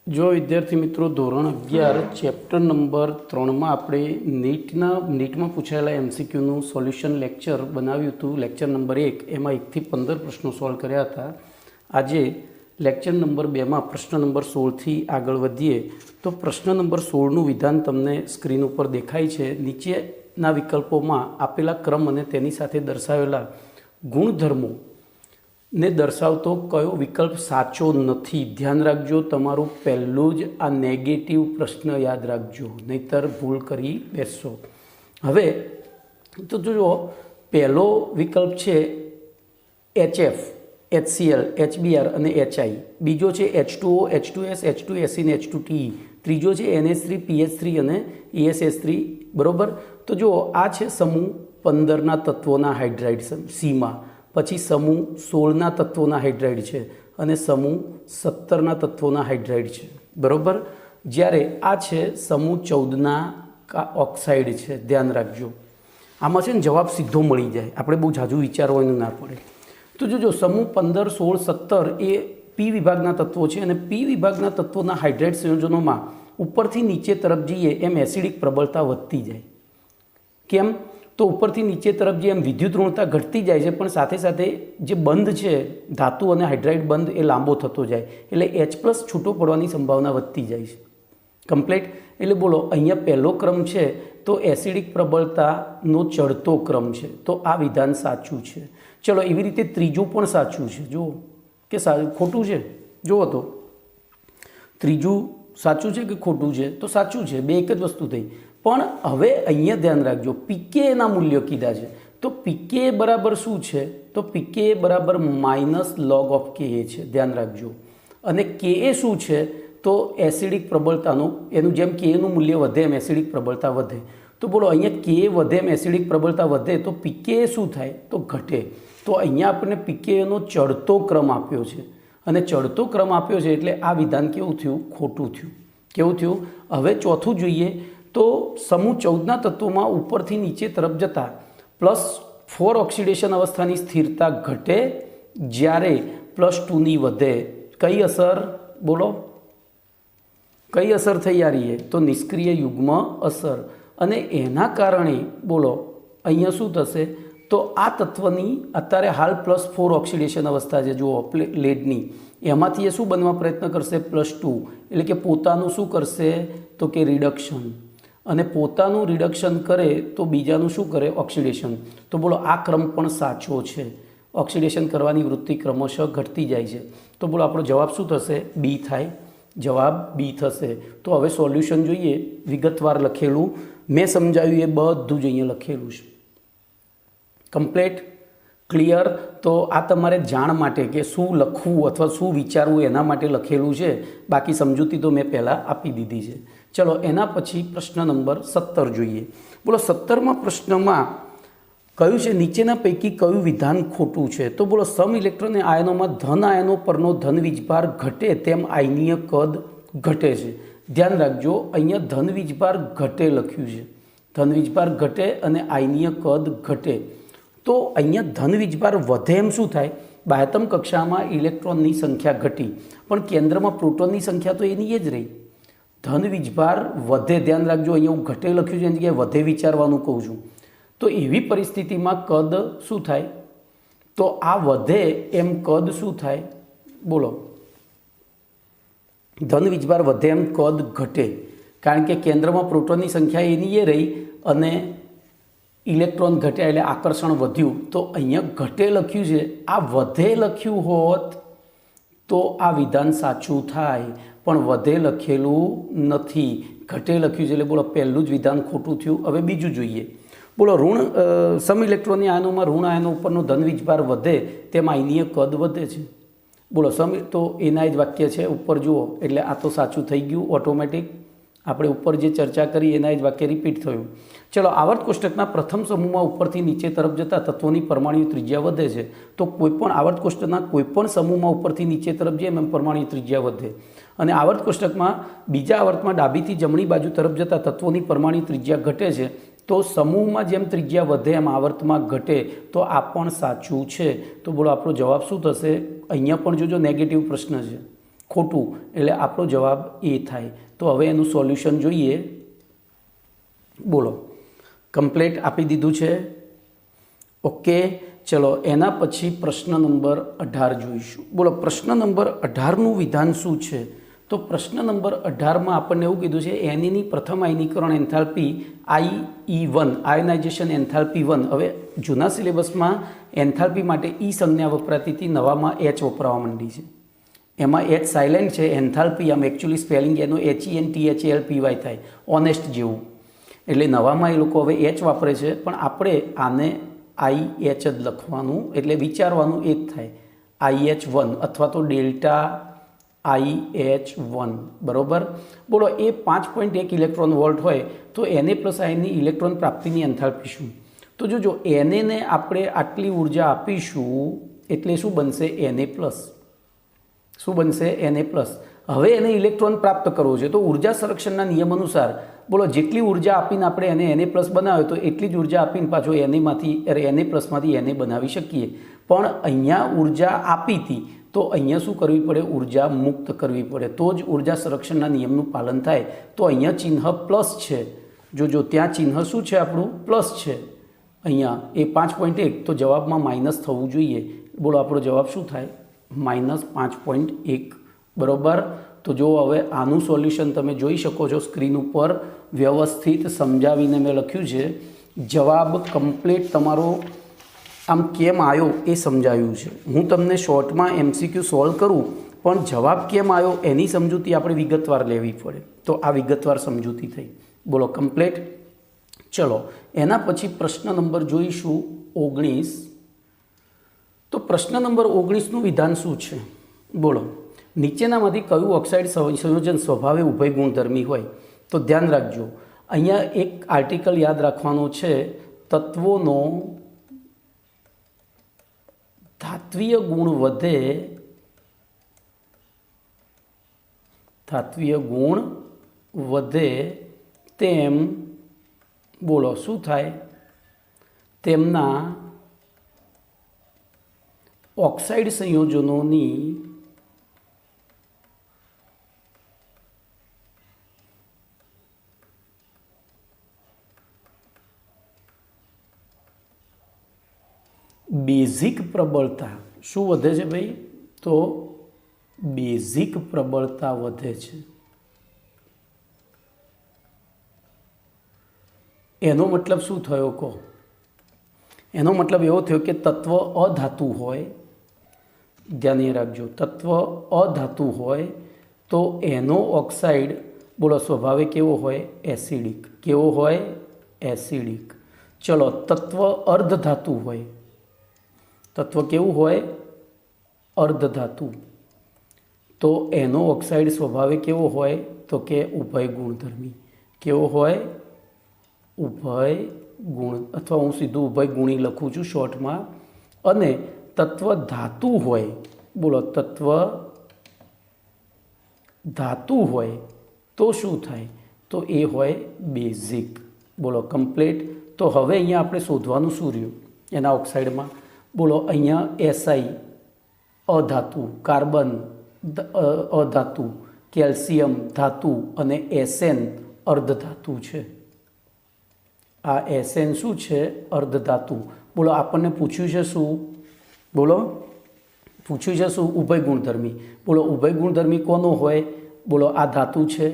જો વિદ્યાર્થી મિત્રો ધોરણ 11 ચેપ્ટર નંબર 3માં આપણે નીટમાં પૂછાયેલા એમસીક્યુનું સોલ્યુશન લેક્ચર બનાવ્યું હતું. લેક્ચર નંબર 1 એમાં 1 થી 15 પ્રશ્નો સોલ્વ કર્યા હતા. આજે લેક્ચર નંબર 2માં પ્રશ્ન નંબર 16થી આગળ વધીએ તો પ્રશ્ન નંબર 16નું વિધાન તમને સ્ક્રીન ઉપર દેખાય છે. નીચેના વિકલ્પોમાં આપેલા ક્રમ અને તેની સાથે દર્શાવેલા ગુણધર્મો ને દર્શાવતો કયો વિકલ્પ સાચો નથી? ધ્યાન રાખજો, તમારું પહેલું જ આ નેગેટિવ પ્રશ્ન યાદ રાખજો, નહીતર ભૂલ કરી બેસશો. હવે તો જો પહેલો વિકલ્પ છે HF, HCl, HBr અને HI. બીજો છે H2O, H2S, H2SE ને H2TE. ત્રીજો છે NH3, PH3 અને ESH3. બરાબર? તો જો આ છે સમૂહ 15ના તત્વોના હાઇડ્રાઇડ સીમાં, પછી સમૂહ 16ના તત્વોના હાઇડ્રાઇડ છે અને સમૂહ 17ના તત્વોના હાઇડ્રાઇડ છે. બરાબર? જ્યારે આ છે સમૂહ 14ના ઓક્સાઇડ છે. ધ્યાન રાખજો, આમાં છે ને જવાબ સીધો મળી જાય, આપણે બહુ ઝાઝું વિચારવાનું ના પડે. તો જોજો સમૂહ 15, 16, 17 એ પી વિભાગના તત્વો છે અને પી વિભાગના તત્વોના હાઇડ્રાઇડ સંયોજનોમાં ઉપરથી નીચે તરફ જઈએ એમ એસિડિક પ્રબળતા વધતી જાય. કેમ? તો ઉપરથી નીચે તરફ જે એમ વિદ્યુત ઋણતા ઘટતી જાય છે, પણ સાથે સાથે જે બંધ છે ધાતુ અને હાઇડ્રાઇડ બંધ એ લાંબો થતો જાય, એટલે H+ છૂટો પડવાની સંભાવના વધતી જાય છે. કમ્પ્લીટ? એટલે બોલો, અહીંયા પહેલો ક્રમ છે તો એસિડિક પ્રબળતાનો ચડતો ક્રમ છે, તો આ વિધાન સાચું છે. ચલો, એવી રીતે ત્રીજું પણ સાચું છે. જુઓ કે ખોટું છે. જુઓ તો ત્રીજું સાચું છે કે ખોટું છે? તો સાચું છે, બે એક જ વસ્તુ થઈ. પણ હવે અહીંયા ધ્યાન રાખજો, પીકેના મૂલ્યો કીધા છે. તો પીકે બરાબર શું છે? તો પીકે બરાબર -log(ka) છે. ધ્યાન રાખજો. અને કે શું છે? તો એસિડિક પ્રબળતાનું, એનું જેમ કેનું મૂલ્ય વધે એમ એસિડિક પ્રબળતા વધે. તો બોલો, અહીંયા કે વધે એમ એસિડિક પ્રબળતા વધે તો પીકે શું થાય? તો ઘટે. તો અહીંયા આપણને પીકેનો ચડતો ક્રમ આપ્યો છે અને ચડતો ક્રમ આપ્યો છે એટલે આ વિધાન કેવું થયું? ખોટું થયું. કેવું થયું? હવે ચોથું જોઈએ તો સમૂહ 14ના તત્વોમાં ઉપરથી નીચે તરફ જતા +4 ઓક્સિડેશન અવસ્થાની સ્થિરતા ઘટે જ્યારે +2ની વધે. કઈ અસર? બોલો, કઈ અસર થઈ આ રહી? તો નિષ્ક્રિય યુગ્મ અસર. અને એના કારણે બોલો અહીંયા શું થશે? તો આ તત્વની અત્યારે હાલ +4 ઓક્સિડેશન અવસ્થા છે, જુઓ લેડની, એમાંથી એ શું બનવા પ્રયત્ન કરશે? +2. એટલે કે પોતાનું શું કરશે? તો કે રિડક્શન. અને પોતાનું રિડક્શન કરે તો બીજાનું શું કરે? ઓક્સિડેશન. તો બોલો, આ ક્રમ પણ સાચો છે. ઓક્સિડેશન કરવાની વૃત્તિ ક્રમશઃ ઘટતી જાય છે. તો બોલો, આપણો જવાબ શું થશે? બી થાય. જવાબ બી થશે. તો હવે સોલ્યુશન જોઈએ, વિગતવાર લખેલું મેં સમજાવ્યું એ બધું જ અહીંયા લખેલું છે. કમ્પ્લીટ? ક્લિયર? તો આ તમારે જાણ માટે કે શું લખવું અથવા શું વિચારવું એના માટે લખેલું છે. બાકી સમજૂતી તો મેં પહેલાં આપી દીધી છે. ચલો, એના પછી પ્રશ્ન નંબર 17 જોઈએ. બોલો, 17મા પ્રશ્નમાં કયું છે? નીચેના પૈકી કયું વિધાન ખોટું છે? તો બોલો, સમ ઇલેક્ટ્રોન આયનોમાં ધન આયનો પરનો ધન વીજભાર ઘટે તેમ આયનીય કદ ઘટે છે. ધ્યાન રાખજો, અહીંયા ધન વીજભાર ઘટે લખ્યું છે. ધન વીજભાર ઘટે અને આયનીય કદ ઘટે. તો અહીંયા ધન વીજભાર વધે એમ શું થાય? બાહ્યતમ કક્ષામાં ઇલેક્ટ્રોનની સંખ્યા ઘટી, પણ કેન્દ્રમાં પ્રોટોનની સંખ્યા તો એની જ રહી. ધન વીજભાર વધે. ધ્યાન રાખજો, અહીંયા હું ઘટે લખ્યું છે એની જગ્યાએ વધે વિચારવાનું કહું છું. તો એવી પરિસ્થિતિમાં કદ શું થાય? તો આ વધે એમ કદ શું થાય? બોલો, ધન વીજભાર વધે એમ કદ ઘટે, કારણ કે કેન્દ્રમાં પ્રોટોનની સંખ્યા એની એ રહી અને ઇલેક્ટ્રોન ઘટ્યા એટલે આકર્ષણ વધ્યું. તો અહીંયા ઘટે લખ્યું છે, આ વધે લખ્યું હોત તો આ વિધાન સાચું થાય, પણ વધે લખેલું નથી, ઘટે લખ્યું છે. એટલે બોલો, પહેલું જ વિધાન ખોટું થયું. હવે બીજું જોઈએ. બોલો, સમ ઇલેક્ટ્રોનની આયનોમાં ઋણ આયનો ઉપરનો ધન વીજભાર વધે તેમ આયનીય કદ વધે છે. બોલો, તો એના જ વાક્ય છે, ઉપર જુઓ. એટલે આ તો સાચું થઈ ગયું ઓટોમેટિક. આપણે ઉપર જે ચર્ચા કરી એના જ વાક્ય રિપીટ થયું. ચલો, આવર્ત કોષ્ટકના પ્રથમ સમૂહમાં ઉપરથી નીચે તરફ જતા તત્વોની પરમાણુ ત્રિજ્યા વધે છે. તો કોઈપણ આવર્ત કોષ્ટકના કોઈપણ સમૂહમાં ઉપરથી નીચે તરફ જાય એમ પરમાણુ ત્રિજ્યા વધે. અને આવર્ત કોષ્ટકમાં બીજા આવર્તમાં ડાબીથી જમણી બાજુ તરફ જતા તત્વોની પરમાણુ ત્રિજ્યા ઘટે છે. તો સમૂહમાં જેમ ત્રિજ્યા વધે એમ આવર્તમાં ઘટે. તો આ પણ સાચું છે. તો બોલો, આપણો જવાબ શું થશે? અહીંયા પણ જોજો, નેગેટિવ પ્રશ્ન છે. ખોટું, એટલે આપણો જવાબ એ થાય. તો હવે એનું સોલ્યુશન જોઈએ. બોલો, કમ્પ્લીટ આપી દીધું છે. ઓકે, ચલો એના પછી પ્રશ્ન નંબર 18 જોઈશું. બોલો, પ્રશ્ન નંબર 18નું વિધાન શું છે? તો પ્રશ્ન નંબર 18માં આપણને એવું કીધું છે એનીની પ્રથમ આયનીકરણ એન્થાલ્પી IE1 આયોનાઇઝેશન એન્થાલ્પી 1. હવે જૂના સિલેબસમાં એન્થાલ્પી માટે ઈ સંજ્ઞા વપરાતી હતી, નવામાં એચ વપરાવા માંડી છે. એમાં એચ સાયલેન્ટ છે. એન્થાલ્પી આમ એકચ્યુઅલી સ્પેલિંગ એનું HENTHALPY થાય, ઓનેસ્ટ જેવું. એટલે નવામાં એ લોકો હવે એચ વાપરે છે, પણ આપણે આને IH જ લખવાનું, એટલે વિચારવાનું એ જ થાય IH1 અથવા તો ડેલ્ટા IH1. બરાબર. બોલો, એ 5.1 ઇલેક્ટ્રોન વોલ્ટ હોય તો Na પ્લસ આયનની ઇલેક્ટ્રોન પ્રાપ્તિની એન્થાલ્પી શું? તો જોજો, Na આપણે આટલી ઉર્જા આપીશું એટલે શું બનશે? Na plus. શું બનશે? Na plus. હવે એને ઇલેક્ટ્રોન પ્રાપ્ત કરવો છે તો ઉર્જા સંરક્ષણના નિયમ અનુસાર બોલો, જેટલી ઉર્જા આપીને આપણે એને Na પ્લસ બનાવ્યો તો એટલી જ ઉર્જા આપીને પાછો Na પ્લસમાંથી Na બનાવી શકીએ. પણ અહીંયા ઉર્જા આપી હતી તો અહીંયા શું કરવી પડે? ઉર્જા મુક્ત કરવી પડે, તો જ ઉર્જા સંરક્ષણના નિયમનું પાલન થાય. તો અહીંયા ચિહ્ન પ્લસ છે. જોજો, ત્યાં ચિહ્ન શું છે? આપણું પ્લસ છે. અહીંયા એ 5.1, તો જવાબમાં માઇનસ થવું જોઈએ. બોલો, આપણો જવાબ શું થાય? -5.1. બરાબર. તો જો હવે આનું સોલ્યુશન તમે જોઈ શકો છો સ્ક્રીન ઉપર, વ્યવસ્થિત સમજાવીને મેં લખ્યું છે. જવાબ કમ્પ્લીટ તમારો આમ કેમ આવ્યો એ સમજાવ્યું છે. હું તમને શોર્ટમાં MCQ સોલ્વ કરું, પણ જવાબ કેમ આવ્યો એની સમજૂતી આપણે વિગતવાર લેવી પડે. તો આ વિગતવાર સમજૂતી થઈ. બોલો, કમ્પ્લીટ. ચલો એના પછી પ્રશ્ન નંબર જોઈશું 19. તો પ્રશ્ન નંબર 19નું વિધાન શું છે? બોલો, નીચેનામાંથી કયું ઓક્સાઇડ સંયોજન સ્વભાવે ઉભય ગુણધર્મી હોય? તો ધ્યાન રાખજો, અહીંયા એક આર્ટિકલ યાદ રાખવાનો છે. તત્વોનો ધાત્વીય ગુણ વધે, ધાત્વીય ગુણ વધે તેમ બોલો શું થાય? તેમના ઓક્સાઇડ સંયોજનોની બેઝિક પ્રબળતા શું વધે છે ભાઈ? તો બેઝિક પ્રબળતા વધે છે. એનો મતલબ શું થયો કહો? એનો મતલબ એવો થયો કે તત્વ અધાતુ હોય, ધ્યાન રાખજો, તત્વ અધાતુ હોય તો એનો ઓક્સાઇડ બોલો સ્વભાવે કેવો હોય? એસિડિક. કેવો હોય? એસિડિક. ચલો, તત્વ અર્ધધાતુ હોય, તત્વ કેવું હોય? અર્ધધાતુ. તો એનો ઓક્સાઇડ સ્વભાવે કેવો હોય? તો કે ઉભય ગુણધર્મી. કેવો હોય? ઉભય ગુણ, અથવા હું સીધું ઉભય ગુણી લખું છું શોર્ટમાં. અને તત્વ ધાતુ હોય, બોલો તત્વ ધાતુ હોય તો શું થાય? તો એ હોય બેઝિક. બોલો, કમ્પ્લીટ. તો હવે અહીંયા આપણે શોધવાનું શું રહ્યું એના ઓક્સાઇડમાં? બોલો, અહીંયા SI અધાતુ, કાર્બન અધાતુ, કેલ્શિયમ ધાતુ અને SN અર્ધધાતુ છે. આ SN શું છે? અર્ધધાતુ. બોલો, આપણને પૂછ્યું છે શું? બોલો, પૂછ્યું છે શું? ઉભય ગુણધર્મી. બોલો, ઉભય ગુણધર્મી કોનો હોય? બોલો, આ ધાતુ છે,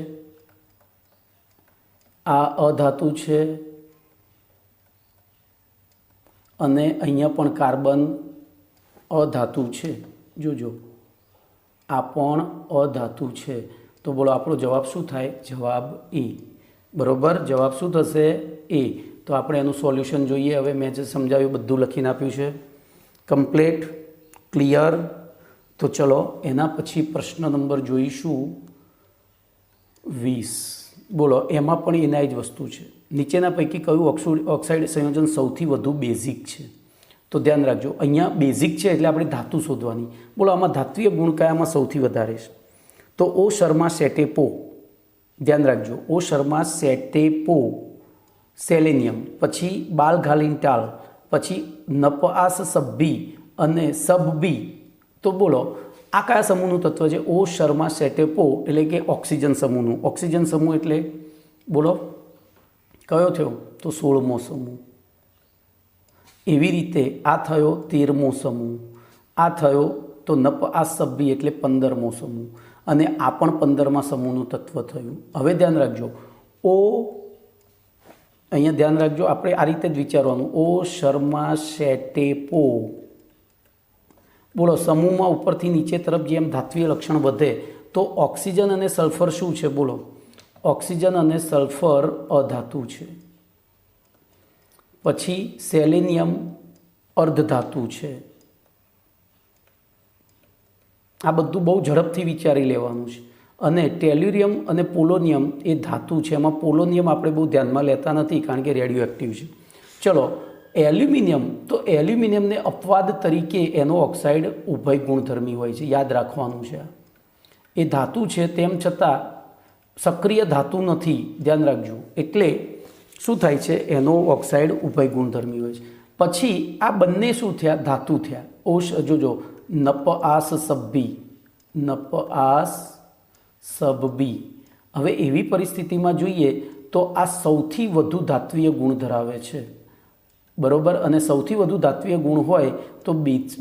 આ અધાતુ છે, અને અહીંયા પણ કાર્બન અધાતુ છે. જોજો, આ પણ અધાતુ છે. તો બોલો, આપણો જવાબ શું થાય? જવાબ એ. બરાબર. જવાબ શું થશે? એ. તો આપણે એનું સોલ્યુશન જોઈએ. હવે મેં જે સમજાવ્યું બધું લખીને આપ્યું છે. Complete, clear. તો ચલો એના પછી પ્રશ્ન નંબર જોઈશું 20. બોલો, એમાં પણ એના જ વસ્તુ છે. નીચેના પૈકી કયું ઓક્સાઇડ સંયોજન સૌથી વધુ બેઝિક છે? તો ધ્યાન રાખજો, અહીંયા બેઝિક છે એટલે આપણે ધાતુ શોધવાની. બોલો, આમાં ધાત્વીય ગુણ કયામાં સૌથી વધારે છે? તો ઓ શર્મા સેટેપો. ધ્યાન રાખજો, ઓ શર્મા સેટેપો સેલેનિયમ, પછી બાલઘાલિન્ટાલ, પછી નપઆસ સબ્બી અને સબબી. તો બોલો, આ કયા સમૂહનું તત્વ છે? ઓ શર્મા સેટેપો એટલે કે ઓક્સિજન સમૂહનું. ઓક્સિજન સમૂહ એટલે બોલો કયો થયો? તો 16મો સમૂહ. એવી રીતે આ થયો 13મો સમૂહ, આ થયો તો નપ આ સભ્ય એટલે 15મો સમૂહ, અને આ પણ 15મા સમૂહનું તત્વ થયું. હવે ધ્યાન રાખજો, ઓ અહીંયા ધ્યાન રાખજો, આપણે આ રીતે જ વિચારવાનું. ઓ શર્મા સેટેપો. બોલો સમૂહમાં ઉપરથી નીચે તરફ જેમ ધાત્વીય લક્ષણ વધે તો ઓક્સિજન અને સલ્ફર શું છે? બોલો ઓક્સિજન અને સલ્ફર અધાતુ છે. પછી સેલેનિયમ અર્ધધાતુ છે. આ બધું બહુ ઝડપથી વિચારી લેવાનું છે. અને ટેલ્યુરિયમ અને પોલોનિયમ એ ધાતુ છે. એમાં પોલોનિયમ આપણે બહુ ધ્યાનમાં લેતા નથી કારણ કે રેડિયો એક્ટિવ છે. ચલો એલ્યુમિનિયમ, તો એલ્યુમિનિયમને અપવાદ તરીકે એનો ઓક્સાઇડ ઉભય ગુણધર્મી હોય છે, યાદ રાખવાનું છે. એ ધાતુ છે તેમ છતાં સક્રિય ધાતુ નથી, ધ્યાન રાખજો. એટલે શું થાય છે? એનો ઓક્સાઇડ ઉભય ગુણધર્મી હોય છે. પછી આ બંને શું થયા? ધાતુ થયા. ઓશ જોજો, નપઆસ સભ્બી, નપઆસ સભ્બી. હવે એવી પરિસ્થિતિમાં જોઈએ તો આ સૌથી વધુ ધાત્વીય ગુણ ધરાવે છે, બરોબર. અને સૌથી વધુ ધાત્વીય ગુણ હોય તો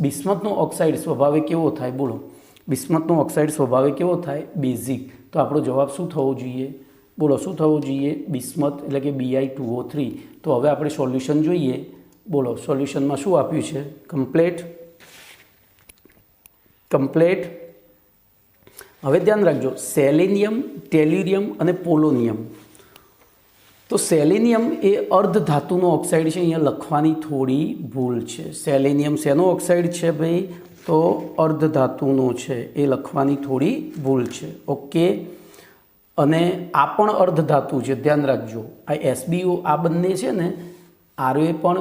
બિસ્મથનો ઓક્સાઇડ સ્વભાવે કેવો થાય? બોલો બિસ્મથનો ઓક્સાઇડ સ્વભાવે કેવો થાય? બેઝિક. તો આપણો જવાબ શું થવો જોઈએ? બોલો શું થવું જોઈએ? બિસ્મથ એટલે કે Bi2O3. તો હવે આપણે સોલ્યુશન જોઈએ. બોલો સોલ્યુશનમાં શું આપ્યું છે? કમ્પ્લેટ. હવે ધ્યાન રાખજો, સેલેનિયમ, ટેલ્યુરિયમ અને પોલોનિયમ. તો સેલેનિયમ એ અર્ધધાતુનો ઓક્સાઇડ છે. અહીંયા લખવાની થોડી ભૂલ છે. સેલેનિયમ શેનો ઓક્સાઇડ છે ભાઈ? તો અર્ધધાતુનો છે. એ લખવાની થોડી ભૂલ છે. ઓકે. અને આ પણ અર્ધધાતુ છે, ધ્યાન રાખજો. આ SbO આ બંને છે ને, RO પણ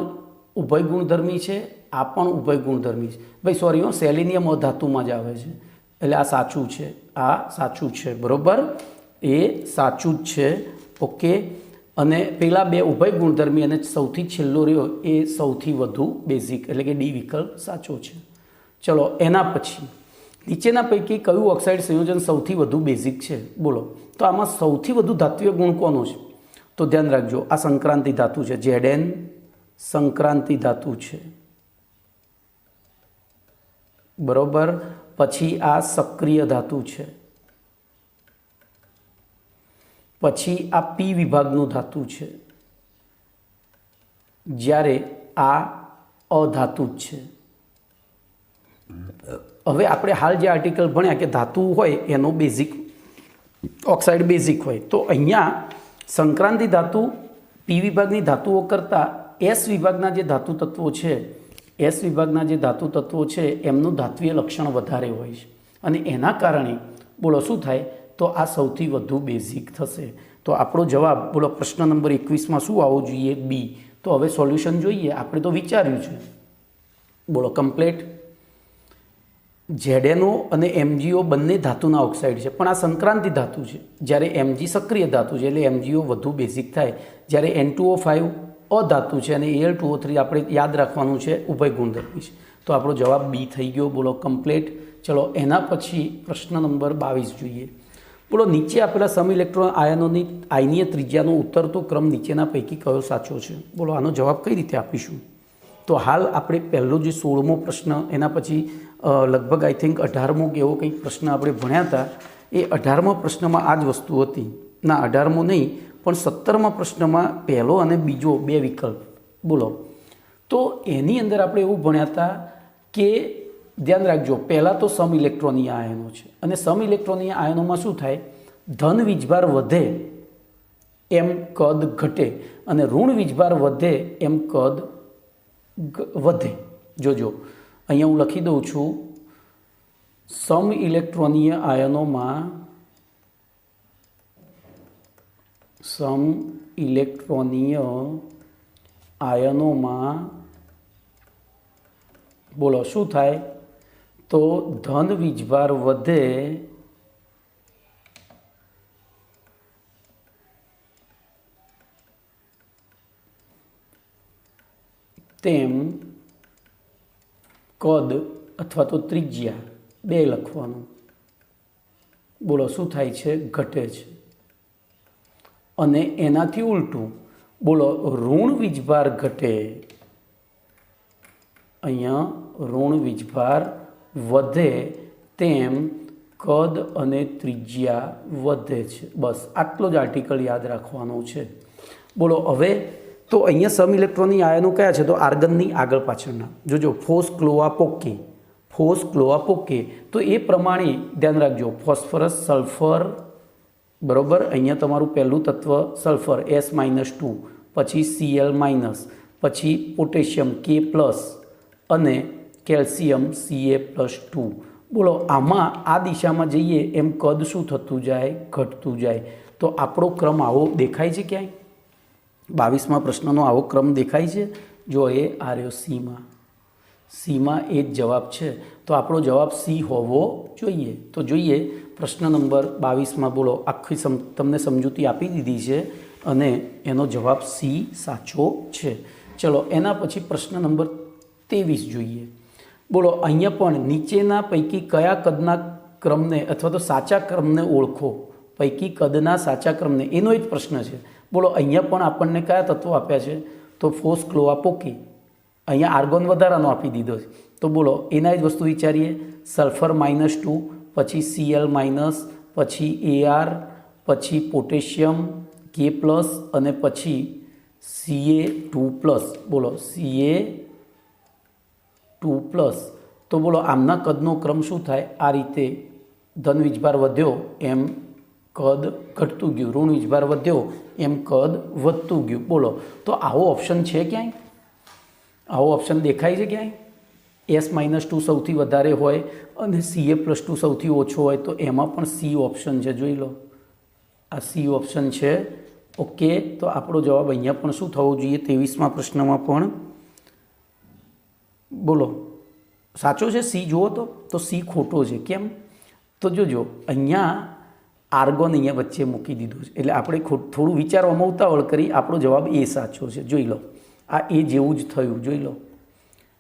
ઉભય ગુણધર્મી છે, આ પણ ઉભય ગુણધર્મી છે. ભાઈ સોરી હો, સેલેનિયમ અધાતુમાં જ આવે છે. એટલે આ સાચું છે, આ સાચું છે, બરાબર. એ સાચું જ છે. ઓકે. અને પેલા બે ઉભય ગુણધર્મી અને સૌથી છેલ્લો રહ્યો એ સૌથી વધુ બેઝિક, એટલે કે ડી વિકલ્પ સાચો છે. ચલો એના પછી નીચેના પૈકી કયું ઓક્સાઇડ સંયોજન સૌથી વધુ બેઝિક છે? બોલો. તો આમાં સૌથી વધુ ધાત્વીય ગુણ કોનો છે? તો ધ્યાન રાખજો, આ સંક્રાંતિ ધાતુ છે. Zn સંક્રાંતિ ધાતુ છે, બરોબર. પછી આ સક્રિય ધાતુ છે. પછી આ P વિભાગનું ધાતુ છે, જ્યારે આ અધાતુ જ છે. હવે આપણે હાલ જે આર્ટિકલ ભણ્યા કે ધાતુ હોય એનો બેઝિક ઓક્સાઇડ બેઝિક હોય, તો અહીંયા સંક્રાંતિ ધાતુ P વિભાગની ધાતુઓ કરતાં S વિભાગના જે ધાતુ તત્વો છે, S વિભાગના જે ધાતુ તત્વો છે એમનું ધાત્વીય લક્ષણ વધારે હોય છે. અને એના કારણે બોલો શું થાય? તો આ સૌથી વધુ બેઝિક થશે. તો આપણો જવાબ બોલો પ્રશ્ન નંબર 21માં શું આવવો જોઈએ? બી. તો હવે સોલ્યુશન જોઈએ. આપણે તો વિચાર્યું છે. બોલો કમ્પ્લેટ. ZnO અને MgO બંને ધાતુના ઓક્સાઇડ છે, પણ આ સંક્રાંતિ ધાતુ છે, જ્યારે Mg સક્રિય ધાતુ છે એટલે MgO વધુ બેઝિક થાય. જ્યારે N2O5 અધાતુ છે અને Al2O3 આપણે યાદ રાખવાનું છે ઉભય ગુણધર્મી છે. તો આપણો જવાબ બી થઈ ગયો. બોલો કમ્પ્લેટ. ચલો એના પછી પ્રશ્ન નંબર 22 જોઈએ. બોલો નીચે આપેલા સમ ઇલેક્ટ્રોન આયનોની આયનીય ત્રિજ્યાનો ઉતરતો ક્રમ નીચેના પૈકી કયો સાચો છે? બોલો આનો જવાબ કઈ રીતે આપીશું? તો હાલ આપણે પહેલો જે 16મો પ્રશ્ન, એના પછી લગભગ આઈ થિંક 18મો કે એવો કંઈક પ્રશ્ન આપણે ભણ્યા હતા. એ 18મા પ્રશ્નમાં આ જ વસ્તુ હતી. ના 18મો નહીં, પણ 17મા પ્રશ્નમાં પહેલો અને બીજો બે વિકલ્પ. બોલો તો એની અંદર આપણે એવું ભણ્યા હતા કે ધ્યાન રાખજો, પહેલાં તો સમ ઇલેક્ટ્રોનીય આયનો છે, અને સમ ઇલેક્ટ્રોનીય આયનોમાં શું થાય? ધન વીજભાર વધે એમ કદ ઘટે, અને ઋણ વીજભાર વધે એમ કદ વધે. જોજો અહીંયા હું લખી દઉં છું, સમ ઇલેક્ટ્રોનીય આયનોમાં બોલો શું થાય? તો ધન વીજભાર વધે તેમ કદ અથવા તો ત્રિજ્યા 2 લખવાનું. બોલો શું થાય છે? ઘટે છે. અને એનાથી ઉલટું બોલો ઋણ વીજભાર ઘટે, અહીંયા ઋણ વીજભાર વધે તેમ કદ અને ત્રિજ્યા વધે છે. બસ આટલો જ આર્ટિકલ યાદ રાખવાનો છે. બોલો હવે તો અહીંયા સમ ઇલેક્ટ્રોનની આયનો કયા છે? તો આર્ગનની આગળ પાછળના. જોજો ફોસ ક્લોઆ પોકે તો એ પ્રમાણે ધ્યાન રાખજો. ફોસ્ફરસ, સલ્ફર, બરાબર. અહીંયા તમારું પહેલું તત્વ સલ્ફર S-2, પછી Cl-, પછી પોટેશિયમ K+, અને કેલ્શિયમ Ca+2. બોલો આમાં આ દિશામાં જઈએ એમ કદ શું થતું જાય? ઘટતું જાય. તો આપણો ક્રમ આવો દેખાય છે ક્યાંય? 22મા પ્રશ્નનો આવો ક્રમ દેખાય છે? જો એ આ રહ્યો સીમાં એ જ જવાબ છે. તો આપણો જવાબ સી હોવો જોઈએ. તો જોઈએ પ્રશ્ન નંબર 22માં. બોલો આખી તમને સમજૂતી આપી દીધી છે અને એનો જવાબ સી સાચો છે. ચલો એના પછી પ્રશ્ન નંબર 23 જોઈએ. બોલો અહીંયા પણ નીચેના પૈકી કયા કદના ક્રમને અથવા તો સાચા ક્રમને ઓળખો? પૈકી કદના સાચા ક્રમને, એનો જ પ્રશ્ન છે. બોલો અહીંયા પણ આપણને કયા તત્વો આપ્યા છે? તો ફોસ ક્લોઆ પોકી. અહીંયા આર્ગોન વધારાનો આપી દીધો છે. તો બોલો એના જ વસ્તુ વિચારીએ. સલ્ફર -2, પછી Cl-, પછી Ar, પછી પોટેશિયમ K+, અને પછી Ca2+. બોલો Ca2+. તો બોલો આમના કદનો ક્રમ શું થાય? આ રીતે ધન વીજભાર વધ્યો એમ કદ ઘટતું ગયું, ઋણ વીજભાર વધ્યો એમ કદ વધતું ગયું. બોલો તો આવો ઓપ્શન છે ક્યાંય? આવો ઓપ્શન દેખાય છે ક્યાંય? S-2 સૌથી વધારે હોય અને Ca+2 સૌથી ઓછો હોય તો એમાં પણ સી ઓપ્શન છે. જોઈ લો આ સી ઓપ્શન છે. ઓકે, તો આપણો જવાબ અહીંયા પણ શું થવો જોઈએ? 23મા પ્રશ્નમાં પણ બોલો સાચો છે સી. જુઓ તો સી ખોટો છે. કેમ? તો જોજો અહીંયા આર્ગોન અહીંયા વચ્ચે મૂકી દીધું છે એટલે આપણે થોડું વિચારવામાં ઉતાવળ કરી. આપણો જવાબ એ સાચો છે. જોઈ લો આ એ જેવું જ થયું. જોઈ લો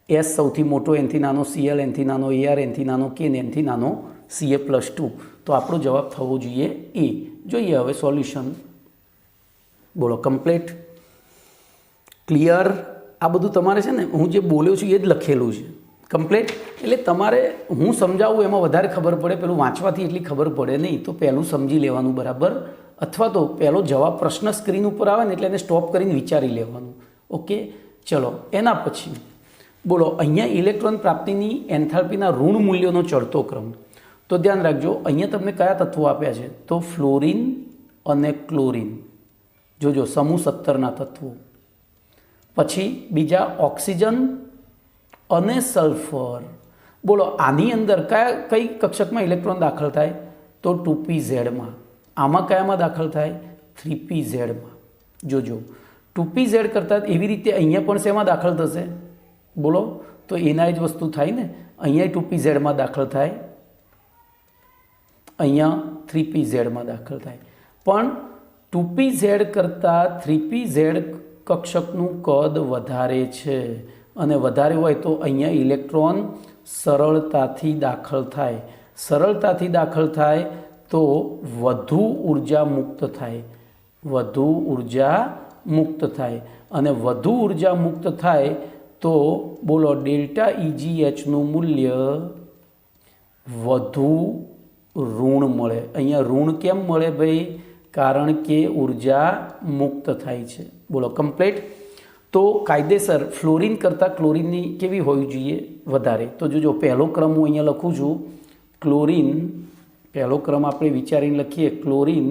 S સૌથી મોટો, એનથી નાનો Cl, એનથી નાનો Ar, એનથી નાનો K ને એનથી નાનો Ca+2. તો આપણો જવાબ થવો જોઈએ એ. જોઈએ હવે સોલ્યુશન. બોલો કમ્પ્લીટ, ક્લિયર? આ બધું તમારે છે ને હું જે બોલ્યો છું એ જ લખેલું છે કમ્પ્લીટ. એટલે તમારે હું સમજાવું એમાં વધારે ખબર પડે, પેલું વાંચવાથી એટલી ખબર પડે નહીં. તો પહેલું સમજી લેવાનું બરાબર, અથવા તો પહેલો જવાબ પ્રશ્ન સ્ક્રીન ઉપર આવે ને એટલે એને સ્ટોપ કરીને વિચારી લેવાનું. ઓકે, ચલો એના પછી બોલો અહીંયા ઇલેક્ટ્રોન પ્રાપ્તિની એન્થાલ્પીના ઋણ મૂલ્યોનો ચડતો ક્રમ. તો ધ્યાન રાખજો અહીંયા તમને કયા તત્વો આપ્યા છે? તો ફ્લોરિન અને ક્લોરિન. જોજો સમૂહ 17ના તત્વો. પછી બીજા ઓક્સિજન અને સલ્ફર. બોલો આની અંદર કઈ કક્ષકમાં ઇલેક્ટ્રોન દાખલ થાય? તો 2pZ-માં. આમાં કયામાં દાખલ થાય? 3pZ-માં. જોજો 2pZ કરતાં એવી રીતે અહીંયા પણ શેમાં દાખલ થશે? બોલો તો એના જ વસ્તુ થાય ને. અહીંયા 2pZ-માં દાખલ થાય, અહીંયા 3pZ-માં દાખલ થાય. પણ 2pZ કરતાં 3pZ કક્ષકનું કદ વધારે છે અને વધારે હોય તો અહીંયા ઇલેક્ટ્રોન સરળતાથી દાખલ થાય. સરળતાથી દાખલ થાય તો વધુ ઉર્જા મુક્ત થાય. વધુ ઉર્જા મુક્ત થાય અને વધુ ઉર્જા મુક્ત થાય તો બોલો ΔEgHનું મૂલ્ય વધુ ઋણ મળે. અહીંયા ઋણ કેમ મળે ભાઈ? કારણ કે ઉર્જા મુક્ત થાય છે. બોલો કમ્પ્લીટ. તો કાયદેસર ફ્લોરિન કરતાં ક્લોરિનની કેવી હોવી જોઈએ? વધારે. તો જોજો પહેલો ક્રમ હું અહીંયા લખું છું ક્લોરિન. પહેલો ક્રમ આપણે વિચારીને લખીએ ક્લોરિન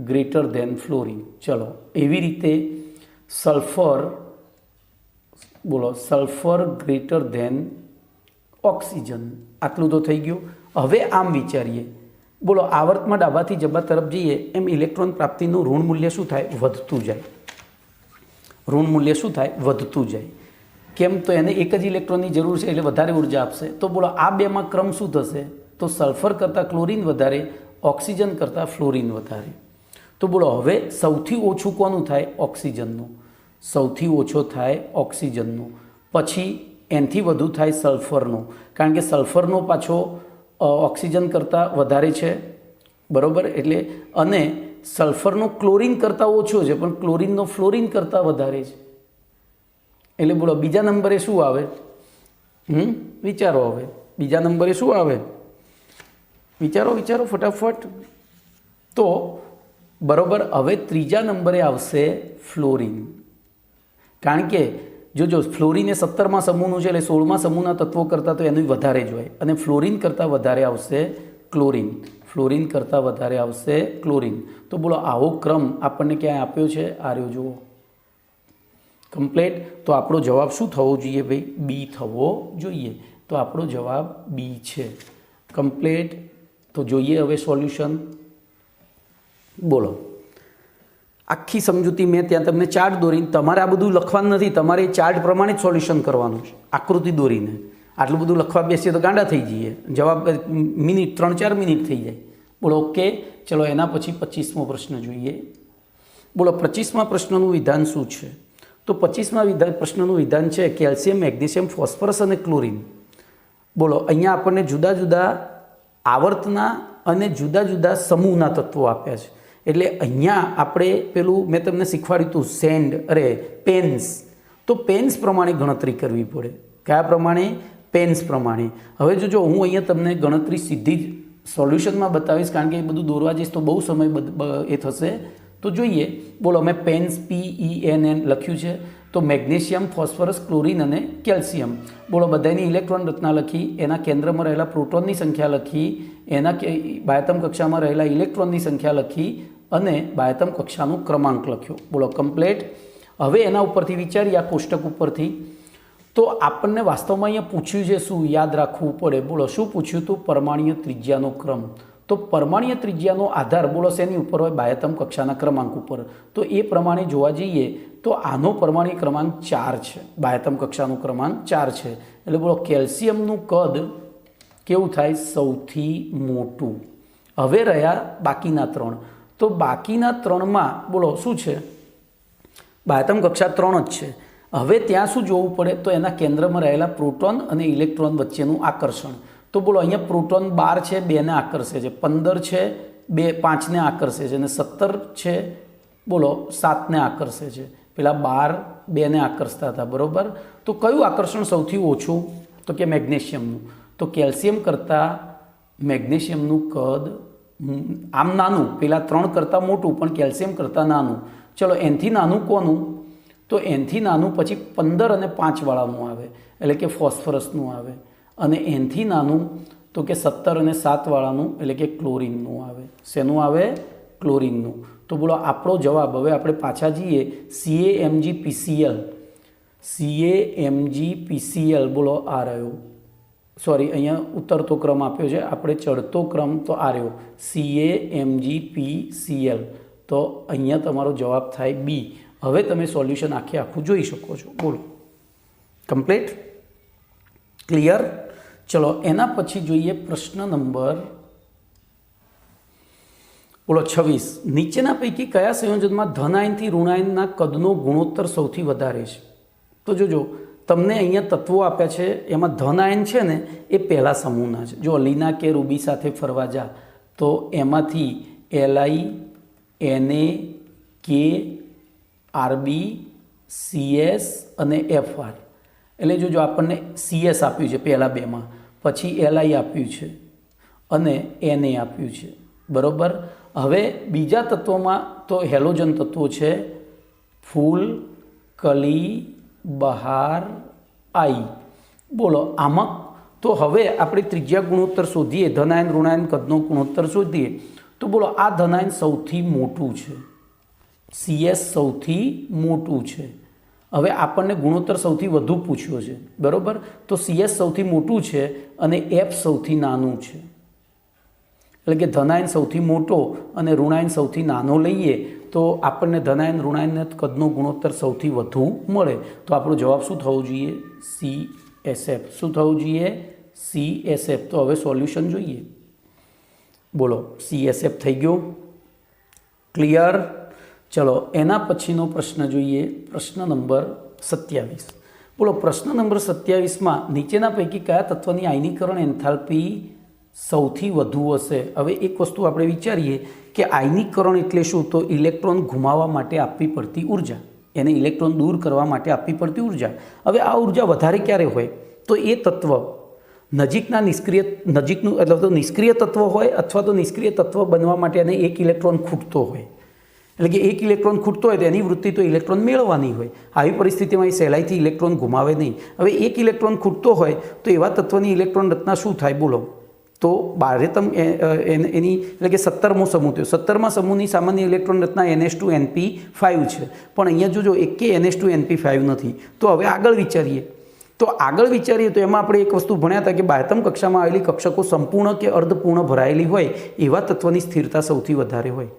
ગ્રેટર ધેન ફ્લોરિન. ચલો એવી રીતે સલ્ફર. બોલો સલ્ફર ગ્રેટર ધેન ઓક્સિજન. આટલું તો થઈ ગયું. હવે આમ વિચારીએ. બોલો આવર્તમાં ડાબાથી જબા તરફ જઈએ એમ ઇલેક્ટ્રોન પ્રાપ્તિનું ઋણ મૂલ્ય શું થાય? વધતું જાય. ઋણ મૂલ્ય શું થાય? વધતું જાય. કેમ? તો એને એક જ ઇલેક્ટ્રોનની જરૂર છે એટલે વધારે ઉર્જા આપશે. તો બોલો આ બેમાં ક્રમ શું થશે? તો સલ્ફર કરતાં ક્લોરિન વધારે, ઓક્સિજન કરતાં ફ્લોરિન વધારે. તો બોલો હવે સૌથી ઓછું કોનું થાય? ઓક્સિજનનું. સૌથી ઓછો થાય ઓક્સિજનનો. પછી એનાથી વધુ થાય સલ્ફરનો, કારણ કે સલ્ફરનો પાછો ઓક્સિજન કરતાં વધારે છે, બરાબર. એટલે અને સલ્ફરનો ક્લોરિન કરતાં ઓછો છે, પણ ક્લોરિનનો ફ્લોરિન કરતાં વધારે છે. એટલે બોલો બીજા નંબરે શું આવે? વિચારો. હવે બીજા નંબરે શું આવે? વિચારો ફટાફટ. તો બરાબર, હવે ત્રીજા નંબરે આવશે ફ્લોરિન. કારણ કે જો ફ્લોરિન એ 17મા સમૂહનું છે, એટલે 16મા સમૂહના તત્વો કરતાં તો એનું વધારે જ હોય, અને ફ્લોરિન કરતાં વધારે આવશે ક્લોરિન. ફ્લોરિન કરતાં વધારે આવશે ક્લોરિન. તો બોલો આવો ક્રમ આપણને ક્યાંય આપ્યો છે? આર્યો જુઓ, કમ્પ્લેટ. તો આપણો જવાબ શું થવો જોઈએ ભાઈ? બી થવો જોઈએ. તો આપણો જવાબ બી છે, કમ્પ્લેટ. તો જોઈએ હવે સોલ્યુશન. બોલો, આખી સમજૂતી મેં ત્યાં તમને ચાર્ટ દોરીને, તમારે આ બધું લખવાનું નથી, તમારે એ ચાર્ટ પ્રમાણે જ સોલ્યુશન કરવાનું છે, આકૃતિ દોરીને. આટલું બધું લખવા બેસીએ તો ગાંડા થઈ જઈએ, જવાબ મિનિટ 3-4 મિનિટ થઈ જાય. બોલો ઓકે. ચલો એના પછી 25મો પ્રશ્ન જોઈએ. બોલો 25મા પ્રશ્નનું વિધાન શું છે? તો 25મા પ્રશ્નનું વિધાન છે કેલ્શિયમ, મેગ્નેશિયમ, ફોસ્ફરસ અને ક્લોરિન. બોલો અહીંયા આપણને જુદા જુદા આવર્તના અને જુદા જુદા સમૂહના તત્વો આપ્યા છે. એટલે અહીંયા આપણે પેલું મેં તમને શીખવાડ્યું હતું પેન્સ. તો પેન્સ પ્રમાણે ગણતરી કરવી પડે. કયા પ્રમાણે? પેન્સ પ્રમાણે. હવે જો હું અહીંયા તમને ગણતરી સીધી જ સોલ્યુશનમાં બતાવીશ, કારણ કે એ બધું દોરવા જઈશ તો બહુ સમય એ થશે. તો જોઈએ. બોલો મેં પેન્સ PENN લખ્યું છે. તો મેગ્નેશિયમ, ફોસ્ફરસ, ક્લોરિન અને કેલ્શિયમ. બોલો બધાની ઇલેક્ટ્રોન રચના લખી, એના કેન્દ્રમાં રહેલા પ્રોટોનની સંખ્યા લખી, એના બાહ્યતમ કક્ષામાં રહેલા ઇલેક્ટ્રોનની સંખ્યા લખી અને બાહ્યતમ કક્ષાનો ક્રમાંક લખ્યો. બોલો કમ્પ્લેટ. હવે એના ઉપરથી વિચારીએ, આ કોષ્ટક ઉપરથી. તો આપણને વાસ્તવમાં અહીંયા પૂછ્યું છે શું? યાદ રાખવું પડે. બોલો શું પૂછ્યું હતું? પરમાણ્વીય ત્રિજ્યાનો ક્રમ. તો પરમાણ્વીય ત્રિજ્યાનો આધાર બોલો શેની ઉપર હોય? બાહ્યતમ કક્ષાના ક્રમાંક ઉપર. તો એ પ્રમાણે જોવા જઈએ તો આનો પરમાણ્વીય ક્રમાંક 4 છે, બાહ્યતમ કક્ષાનો ક્રમાંક 4 છે. એટલે બોલો કેલ્શિયમનું કદ કેવું થાય? સૌથી મોટું. હવે રહ્યા બાકીના 3. તો બાકીના 3માં બોલો શું છે? બાહ્યતમ કક્ષા 3 જ છે. હવે ત્યાં શું જોવું પડે? તો એના કેન્દ્રમાં રહેલા પ્રોટોન અને ઇલેક્ટ્રોન વચ્ચેનું આકર્ષણ. તો બોલો અહીંયા પ્રોટોન 12 છે, 2ને આકર્ષે છે, 15 છે, 5ને આકર્ષે છે, અને 17 છે, બોલો 7ને આકર્ષે છે. પેલા 12 2ને આકર્ષતા હતા, બરાબર. તો કયું આકર્ષણ સૌથી ઓછું? તો કે મેગ્નેશિયમનું. તો કેલ્શિયમ કરતાં મેગ્નેશિયમનું કદ આમ નાનું, પેલા 3 કરતાં મોટું પણ કેલ્શિયમ કરતાં નાનું. ચલો એનથી નાનું કોનું? તો એનથી નાનું પછી 15 અને 5 વાળાનું આવે, એટલે કે ફોસ્ફરસનું આવે. અને એનથી નાનું તો કે 17 અને 7 વાળાનું, એટલે કે ક્લોરિનનું આવે. શેનું આવે? ક્લોરિનનું. તો બોલો આપણો જવાબ, હવે આપણે પાછા જઈએ, CaMgPcl બોલો આ રહ્યો. સોરી, અહીંયા ઉતરતો ક્રમ આપ્યો છે, આપણે ચડતો ક્રમ તો આ રહ્યો CaMgPcl. તો અહીંયા તમારો જવાબ થાય બી. હવે તમે સોલ્યુશન આખું જોઈ શકો છો. બોલો કમ્પ્લીટ, ક્લિયર. ચલો એના પછી જોઈએ પ્રશ્ન નંબર બોલો 26. નીચેના પૈકી કયા સંયોજનમાં ધનાયનથી ઋણાયનના કદનો ગુણોત્તર સૌથી વધારે છે? તો જોજો તમને અહીંયા તત્વો આપ્યા છે, એમાં ધનાયન છે ને એ પહેલા સમૂહના છે. જો લીના કે રૂબી સાથે ફરવા જા તો એમાંથી Li, Na, K, Rb, CS અને Fr. એટલે જો આપણને CS આપ્યું છે પહેલાં બેમાં, પછી Li આપ્યું છે અને Na આપ્યું છે, બરાબર. હવે બીજા તત્વોમાં તો હેલોજન તત્વો છે, ફૂલ, કલી, બહાર, આઈ. બોલો આમાં તો હવે આપણે ત્રિજ્યા ગુણોત્તર શોધીએ, ધનાયન ઋણાયન કદનો ગુણોત્તર શોધીએ. તો બોલો આ ધનાયન સૌથી મોટું છે, CS સૌથી મોટું છે. હવે આપણને ગુણોત્તર સૌથી વધુ પૂછ્યો છે, બરાબર. તો CS સૌથી મોટું છે અને F સૌથી નાનું છે. એટલે કે ધનાયન સૌથી મોટો અને ઋણાયન સૌથી નાનો લઈએ તો આપણને ધનાયન ઋણાયન કદનો ગુણોત્તર સૌથી વધુ મળે. તો આપણો જવાબ શું થવો જોઈએ? CSF. શું થવું જોઈએ? CSF. તો હવે સોલ્યુશન જોઈએ. બોલો CSF થઈ ગયો, ક્લિયર. ચલો એના પછીનો પ્રશ્ન જોઈએ, પ્રશ્ન નંબર 27. બોલો પ્રશ્ન નંબર 27માં નીચેના પૈકી કયા તત્વની આયનીકરણ એન્થાલ્પી સૌથી વધુ હશે। હવે એક વસ્તુ આપણે વિચારીએ કે આયનીકરણ એટલે શું? તો ઇલેક્ટ્રોન ઘુમાવવા માટે આપવી પડતી ઉર્જા, એને ઇલેક્ટ્રોન દૂર કરવા માટે આપવી પડતી ઉર્જા। હવે આ ઉર્જા વધારે ક્યારે હોય? તો એ તત્વ નજીકનું એટલે તો નિષ્ક્રિય તત્વ હોય અથવા તો નિષ્ક્રિય તત્વ બનવા માટે એને એક ઇલેક્ટ્રોન ખૂટતો હોય, એટલે કે એક ઇલેક્ટ્રોન ખૂટતો હોય તો એની વૃત્તિ તો ઇલેક્ટ્રોન મેળવવાની હોય। આવી પરિસ્થિતિમાં એ સહેલાઈથી ઇલેક્ટ્રોન ઘુમાવે નહીં। હવે એક ઇલેક્ટ્રોન ખૂટતો હોય તો એવા તત્વની ઇલેક્ટ્રોન રચના શું થાય બોલો? તો બાહ્યતમ એની એટલે કે 17મો સમૂહ થયો। 17મા સમૂહની સામાન્ય ઇલેક્ટ્રોન રચના NH2NP5 છે, પણ અહીંયા જોજો એકે NH2NP5 નથી। તો હવે આગળ વિચારીએ તો એમાં આપણે એક વસ્તુ ભણ્યા હતા કે બાહ્યતમ કક્ષામાં આવેલી કક્ષકો સંપૂર્ણ કે અર્ધપૂર્ણ ભરાયેલી હોય એવા તત્વની સ્થિરતા સૌથી વધારે હોય,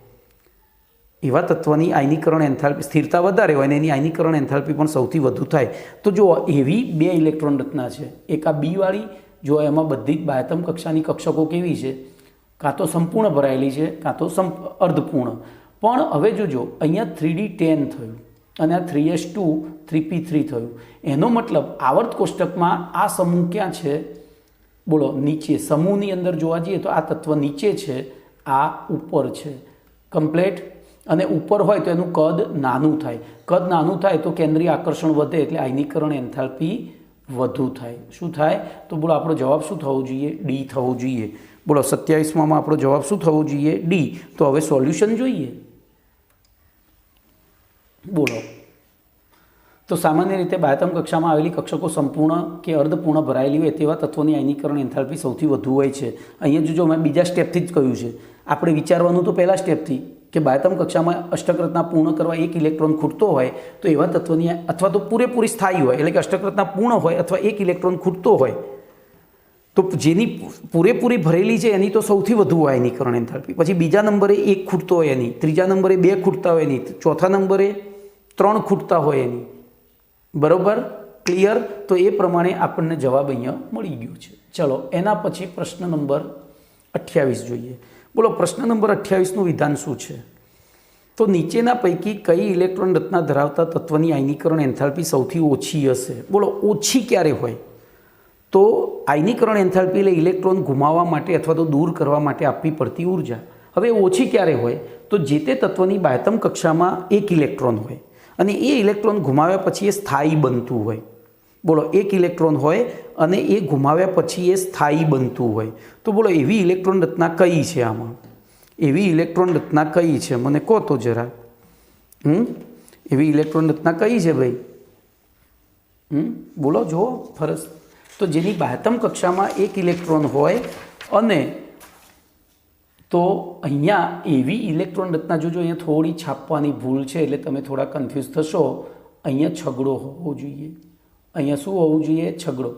એવા તત્વની આયનીકરણ એન્થાલ્પી સ્થિરતા વધારે હોય અને એની આયનીકરણ એન્થાલ્પી પણ સૌથી વધુ થાય। તો જો એવી બે ઇલેક્ટ્રોન રચના છે, એક આ બી વાળી, જો એમાં બધી જ બાહ્યતમ કક્ષાની કક્ષકો કેવી છે? કાં તો સંપૂર્ણ ભરાયેલી છે કાં તો અર્ધપૂર્ણ। પણ હવે જોજો અહીંયા 3D10 થયું અને આ 3s2 3p3 થયું। એનો મતલબ આવર્ત કોષ્ટકમાં આ સમૂહ ક્યાં છે બોલો? નીચે। સમૂહની અંદર જોવા જઈએ તો આ તત્વ નીચે છે, આ ઉપર છે। કમ્પ્લેટ। અને ઉપર હોય તો એનું કદ નાનું થાય, કદ નાનું થાય તો કેન્દ્રીય આકર્ષણ વધે એટલે આયનીકરણ એન્થાલ્પી વધુ થાય। શું થાય? તો બોલો આપણો જવાબ શું થવો જોઈએ? ડી થવો જોઈએ। બોલો 27માં આપણો જવાબ શું થવો જોઈએ? ડી। તો હવે સોલ્યુશન જોઈએ। બોલો તો સામાન્ય રીતે બાહ્યતમ કક્ષામાં આવેલી કક્ષકો સંપૂર્ણ કે અર્ધપૂર્ણ ભરાયેલી હોય તેવા તત્વોની આયનીકરણ એન્થાલ્પી સૌથી વધુ હોય છે। અહીંયા જો મેં બીજા સ્ટેપથી જ કહ્યું છે, આપણે વિચારવાનું તો પહેલા સ્ટેપથી કે બાહ્યતમ કક્ષામાં અષ્ટક રચના પૂર્ણ કરવા એક ઇલેક્ટ્રોન ખૂટતો હોય તો એવા તત્વની અથવા તો પૂરેપૂરી સ્થાયી હોય એટલે કે અષ્ટક રચના પૂર્ણ હોય અથવા એક ઇલેક્ટ્રોન ખૂટતો હોય તો જેની પૂરેપૂરી ભરેલી છે એની તો સૌથી વધુ હોય આયનીકરણ એન્થાલ્પી। પછી બીજા નંબરે એક ખૂટતો હોય એની, ત્રીજા નંબરે બે ખૂટતા હોય એની, ચોથા નંબરે 3 ખૂટતા હોય એની। બરોબર? ક્લિયર? તો એ પ્રમાણે આપણને જવાબ અહીંયા મળી ગયો છે। ચલો એના પછી પ્રશ્ન નંબર 28 જોઈએ। બોલો પ્રશ્ન નંબર 28નું વિધાન શું છે? તો નીચેના પૈકી કઈ ઇલેક્ટ્રોન રચના ધરાવતા તત્વની આયનીકરણ એન્થાલ્પી સૌથી ઓછી હશે? બોલો ઓછી ક્યારે હોય? તો આયનીકરણ એન્થાલ્પી એટલે ઇલેક્ટ્રોન ઘુમાવવા માટે અથવા તો દૂર કરવા માટે આપવી પડતી ઉર્જા। હવે ઓછી ક્યારે હોય? તો જે તે તત્વની બાહ્યતમ કક્ષામાં એક ઇલેક્ટ્રોન હોય અને એ ઇલેક્ટ્રોન ઘુમાવ્યા પછી એ સ્થાયી બનતું હોય। બોલો એક ઇલેક્ટ્રોન હોય અને એ ઘુમાવ્યા પછી એ સ્થાયી બનતું હોય। તો બોલો એવી ઇલેક્ટ્રોન રચના કઈ છે? આમાં એવી ઇલેક્ટ્રોન રચના કઈ છે? મને કહો તો જરા। એવી ઇલેક્ટ્રોન રચના કઈ છે ભાઈ? બોલો જો ફરસ। તો જેની બાહ્યતમ કક્ષામાં એક ઇલેક્ટ્રોન હોય અને તો અહીંયા એવી ઇલેક્ટ્રોન રચના જોજો, અહીંયા થોડી છાપવાની ભૂલ છે એટલે તમે થોડા કન્ફ્યુઝ થશો। અહીંયા છગડો હોવો જોઈએ, અહીંયા શું હોવું જોઈએ? છગડો।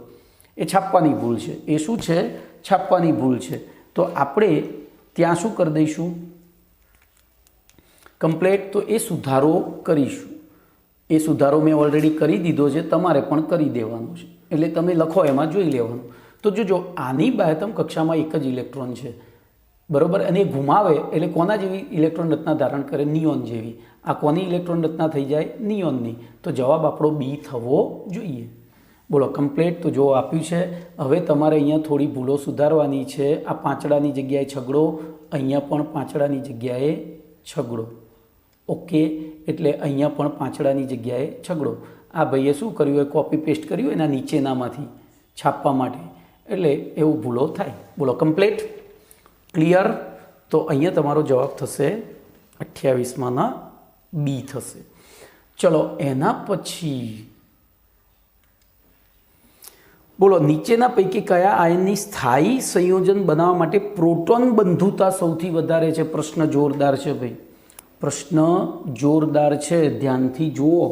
એ છાપવાની ભૂલ છે, એ શું છે? છાપવાની ભૂલ છે। તો આપણે ત્યાં શું કરી દઈશું? કમ્પ્લેટ। તો એ સુધારો કરીશું। એ સુધારો મેં ઓલરેડી કરી દીધો છે, તમારે પણ કરી દેવાનો છે, એટલે તમે લખો એમાં જોઈ લેવાનું। તો જોજો આની બાહ્યતમ કક્ષામાં એક જ ઇલેક્ટ્રોન છે, બરોબર? અને ઘુમાવે એટલે કોના જેવી ઇલેક્ટ્રોન રચના ધારણ કરે? નિયોન જેવી। આ કોની ઇલેક્ટ્રોન રચના થઈ જાય? નિયોનની। તો જવાબ આપણો બી થવો જોઈએ। બોલો કમ્પ્લીટ। તો જો આપ્યું છે, હવે તમારે અહીંયા થોડી ભૂલો સુધારવાની છે। આ પાંચડાની જગ્યાએ છગડો, અહીંયા પણ પાંચડાની જગ્યાએ છગડો। ઓકે, એટલે અહીંયા પણ પાંચડાની જગ્યાએ છગડો। આ ભાઈએ શું કર્યું હોય? કોપી પેસ્ટ કર્યું એના નીચેનામાંથી છાપવા માટે, એટલે એવું ભૂલો થાય। બોલો કમ્પ્લીટ? ક્લિયર? તો અહીંયા તમારો જવાબ થશે 28માંના બી થશે। ચલો એના પછી બોલો નીચેના પૈકી કયા આયનની સ્થાયી સંયોજન બનાવવા માટે પ્રોટોન બંધુતા સૌથી વધારે છે? પ્રશ્ન જોરદાર છે ભાઈ, પ્રશ્ન જોરદાર છે, ધ્યાનથી જુઓ।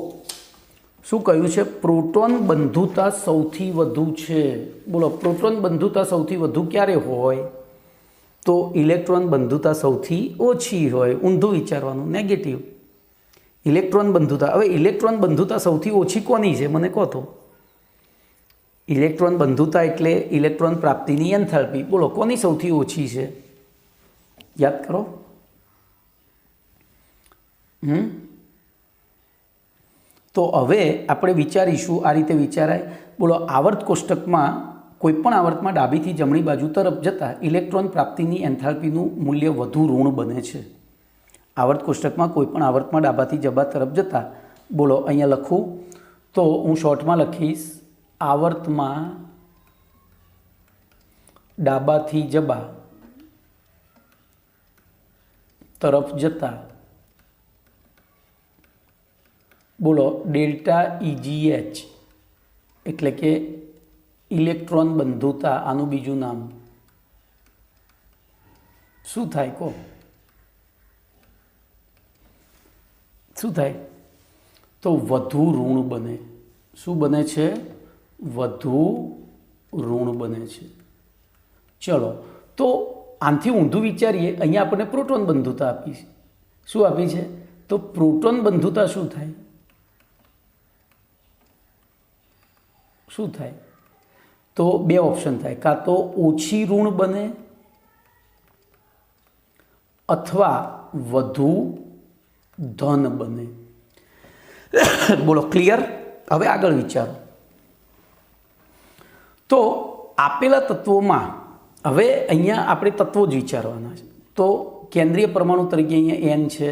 શું કહ્યું છે? પ્રોટોન બંધુતા સૌથી વધુ છે। બોલો પ્રોટોન બંધુતા સૌથી વધુ ક્યારે હોય? તો ઇલેક્ટ્રોન બંધુતા સૌથી ઓછી હોય। ઊંધું વિચારવાનું, નેગેટિવ। ઇલેક્ટ્રોન બંધુતા, હવે ઇલેક્ટ્રોન બંધુતા સૌથી ઓછી કોની છે? મને કહો તો। ઇલેક્ટ્રોન બંધુતા એટલે ઇલેક્ટ્રોન પ્રાપ્તિની એન્થાલ્પી। બોલો કોની સૌથી ઓછી છે? યાદ કરો। તો હવે આપણે વિચારીશું, આ રીતે વિચારાય। બોલો આવર્ત કોષ્ટકમાં કોઈપણ આવર્તમાં ડાબીથી જમણી બાજુ તરફ જતાં ઇલેક્ટ્રોન પ્રાપ્તિની એન્થાલ્પીનું મૂલ્ય વધુ ઋણ બને છે. આવર્ત કોષ્ટકમાં કોઈપણ આવર્તમાં ડાબાથી જબા તરફ જતાં, બોલો અહીંયા લખું તો હું શોર્ટમાં લખીશ, આવર્તમાં ડાબાથી જબા તરફ જતાં, બોલો ડેલ્ટા EGH એટલે કે ઇલેક્ટ્રોન બંધુતા, આનું બીજું નામ શું થાય કહો? શું થાય? તો વધુ ઋણ બને. શું બને છે? વધુ ઋણ બને છે. ચલો, તો આનાથી ઊંધું વિચારીએ. અહીંયા આપણને પ્રોટોન બંધુતા આપી છે. શું આપી છે? તો પ્રોટોન બંધુતા શું થાય? શું થાય? તો બે ઓપ્શન થાય, કાં તો ઓછી ઋણ બને અથવા વધુ ધન બને. બોલો ક્લિયર? હવે આગળ વિચારો. તો આપેલા તત્વોમાં હવે અહીંયા આપણે તત્વો જ વિચારવાના છે. તો કેન્દ્રીય પરમાણુ તરીકે અહીંયા N છે,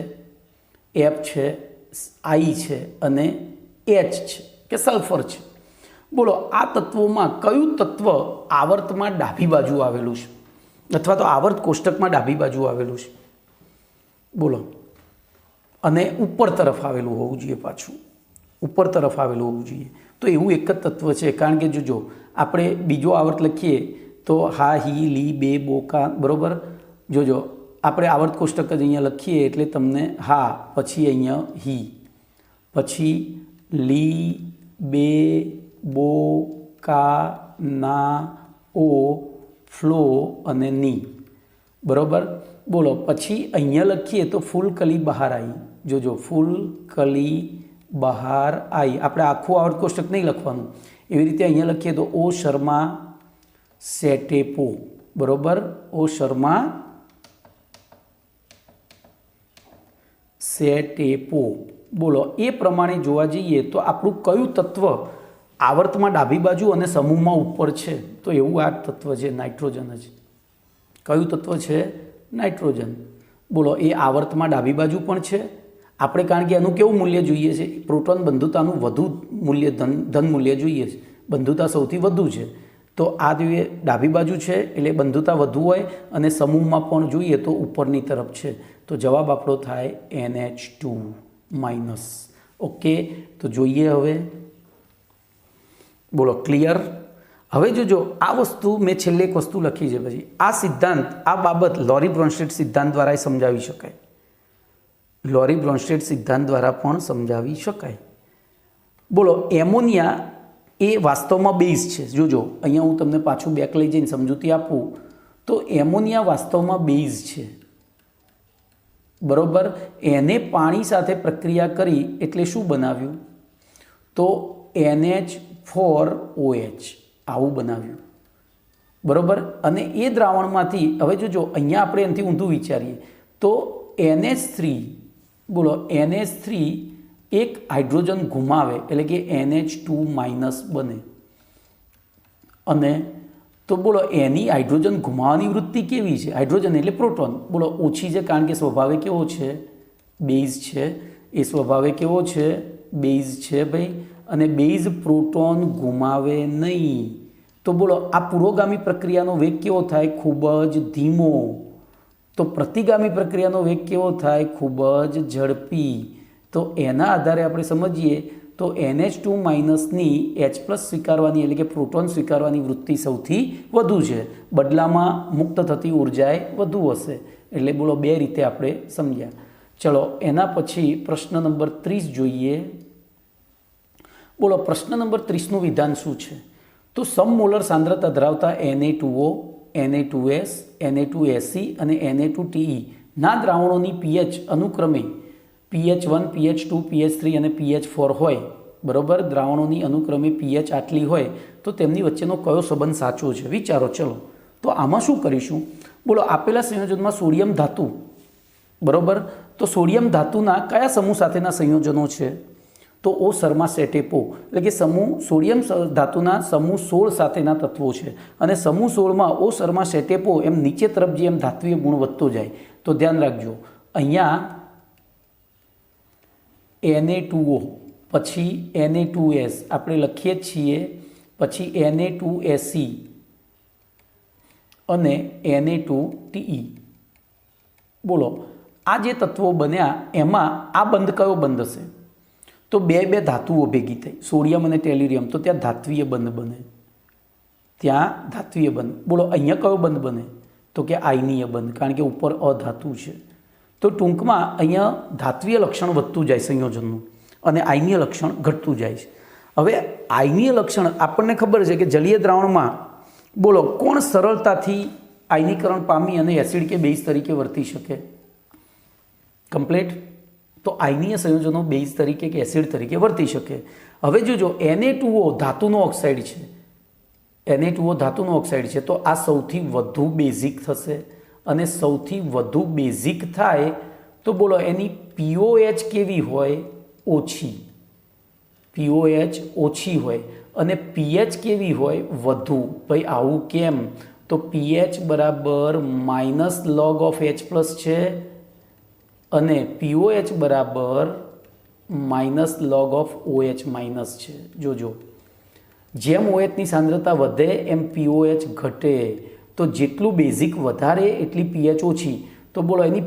F છે, I છે અને H છે કે સલ્ફર છે. બોલો આ તત્વોમાં કયું તત્વ આવર્તમાં ડાબી બાજુ આવેલું છે, અથવા તો આવર્ત કોષ્ટકમાં ડાબી બાજુ આવેલું છે? બોલો. અને ઉપર તરફ આવેલું હોવું જોઈએ, પાછું ઉપર તરફ આવેલું હોવું જોઈએ. તો એવું એક જ તત્વ છે, કારણ કે જો આપણે બીજો આવર્ત લખીએ તો હા, હી, લી, બે, બો, કા, બરાબર. જોજો આપણે આવર્ત કોષ્ટક જ અહીંયા લખીએ એટલે તમને હા, પછી અહીંયા હી, પછી લી, બે, બો, કા, ના, ઓ, ફ્લો અને ની, બરાબર. બોલો પછી અહીંયા લખીએ તો ફૂલ કલી બહાર આવી. જોજો ફૂલ કલી બહાર આવી. આપણે આખું આવર્ત કોષ્ટક નહીં લખવાનું. એવી રીતે અહીંયા લખીએ તો ઓ શર્મા સેટેપો, બરાબર. ઓ શર્મા સેટેપો. બોલો એ પ્રમાણે જોવા જઈએ તો આપણું કયું તત્વ આવર્તમાં ડાબી બાજુ અને સમૂહમાં ઉપર છે? તો એવું આ તત્વ છે, નાઇટ્રોજન જ. કયું તત્વ છે? નાઇટ્રોજન. બોલો એ આવર્તમાં ડાબી બાજુ પણ છે. આપણે કારણ કે એનું કેવું મૂલ્ય જોઈએ છે? પ્રોટોન બંધુતાનું વધુ મૂલ્ય, ધન મૂલ્ય જોઈએ છે. બંધુતા સૌથી વધુ છે. તો આ જોઈએ ડાબી બાજુ છે એટલે બંધુતા વધુ હોય, અને સમૂહમાં પણ જોઈએ તો ઉપરની તરફ છે. તો જવાબ આપણો થાય NH2-. ઓકે, તો જોઈએ હવે. બોલો ક્લિયર? હવે જોજો આ વસ્તુ મેં છેલ્લે એક વસ્તુ લખી છે. પછી આ સિદ્ધાંત, આ બાબત લોરી બ્રોન્સ્ટેડ સિદ્ધાંત દ્વારા સમજાવી શકાય. લોરી બ્રોન્સ્ટેડ સિદ્ધાંત દ્વારા પણ સમજાવી શકાય. બોલો એમોનિયા એ વાસ્તવમાં બેઝ છે. જોજો અહીંયા હું તમને પાછું બેક લઈ જઈને સમજૂતી આપું તો એમોનિયા વાસ્તવમાં બેઝ છે, બરાબર. એને પાણી સાથે પ્રક્રિયા કરી એટલે શું બનાવ્યું? તો NH4OH આવું બનાવ્યું, બરાબર. અને એ દ્રાવણમાંથી હવે જોજો અહીંયા આપણે એનાથી ઊંધું વિચારીએ તો NH3, બોલો NH3 એક હાઇડ્રોજન ગુમાવે એટલે કે NH2- બને. અને તો બોલો એની હાઇડ્રોજન ગુમાવવાની વૃત્તિ કેવી છે? હાઇડ્રોજન એટલે પ્રોટોન, બોલો ઓછી છે, કારણ કે સ્વભાવે કેવો છે? બેઝ છે. એ સ્વભાવે કેવો છે? બેઝ છે ભાઈ. અને બેઝ પ્રોટોન ગુમાવે નહીં. તો બોલો આ પુરોગામી પ્રક્રિયાનો વેગ કેવો થાય? ખૂબ જ ધીમો. તો પ્રતિગામી પ્રક્રિયાનો વેગ કેવો થાય? ખૂબ જ ઝડપી. તો એના આધારે આપણે સમજીએ તો NH2- H+ સ્વીકારવાની એટલે કે પ્રોટોન સ્વીકારવાની વૃત્તિ સૌથી વધુ છે. બદલામાં મુક્ત થતી ઉર્જાએ વધુ હશે. એટલે બોલો બે રીતે આપણે સમજ્યા. ચલો એના પછી પ્રશ્ન નંબર 30 જોઈએ. બોલો પ્રશ્ન નંબર 30નું વિધાન શું છે? તો સમમોલર સાંદ્રતા ધરાવતા Na2O, Na2S, Na2Se અને Na2Te ના દ્રાવણોની pH અનુક્રમે pH1, pH2, pH3 અને pH4 હોય, બરાબર. દ્રાવણોની અનુક્રમે pH આટલી હોય તો તેમની વચ્ચેનો કયો સંબંધ સાચો છે? વિચારો. ચલો તો આમાં શું કરીશું? બોલો આપેલા સંયોજનમાં સોડિયમ ધાતુ, બરાબર. તો સોડિયમ ધાતુના કયા સમૂહ સાથેના સંયોજનો છે? તો તો ઓ શર્મા સેટેપો એટલે કે સમૂહ સોડિયમ ધાતુના સમૂહ 16 સાથેના તત્વો છે અને સમૂહ 16માં ઓ શર્મા સેટેપો એમ નીચે તરફ જે એમ ધાત્વીય ગુણ વધતો જાય તો ધ્યાન રાખજો અહીંયા Na2O પછી Na2S આપણે લખીએ જ છીએ, પછી Na2Se અને Na2Te. બોલો આ જે તત્વો બન્યા એમાં આ બંધ કયો બંધ હશે? તો બે ધાતુઓ ભેગી થઈ, સોડિયમ અને ટેલિરિયમ, તો ત્યાં ધાત્વીય બંધ બને, ત્યાં ધાત્વીય બંધ. બોલો અહીંયા કયો બંધ બને? તો કે આયનીય બંધ, કારણ કે ઉપર અધાતુ છે. તો ટૂંકમાં અહીંયા ધાત્વીય લક્ષણ વધતું જાય સંયોજનનું અને આયનીય લક્ષણ ઘટતું જાય છે. હવે આયનીય લક્ષણ આપણને ખબર છે કે જલીય દ્રાવણમાં બોલો કોણ સરળતાથી આયનીકરણ પામી અને એસિડ કે બેઝ તરીકે વર્તી શકે? કમ્પ્લીટ. તો આયનીય સંયોજનો બેઝ તરીકે કે એસિડ તરીકે વર્તી શકે. હવે જોજો Na2O ધાતુનો ઓક્સાઇડ છે, Na2O ધાતુનો ઓક્સાઇડ છે, તો આ સૌથી વધુ બેઝિક થશે અને સૌથી વધુ બેઝિક થાય તો બોલો એની POH કેવી હોય? ઓછી. POH ઓછી હોય અને pH કેવી હોય? વધુ. ભાઈ આવું કેમ? તો pH બરાબર -log of H+ છે અને POH બરાબર -log of OH- છે. જોજો જેમ OHની સાંદ્રતા વધે એમ POH ઘટે, તો જેટલું બેઝિક વધારે એટલી pH ઓછી. તો બોલો એની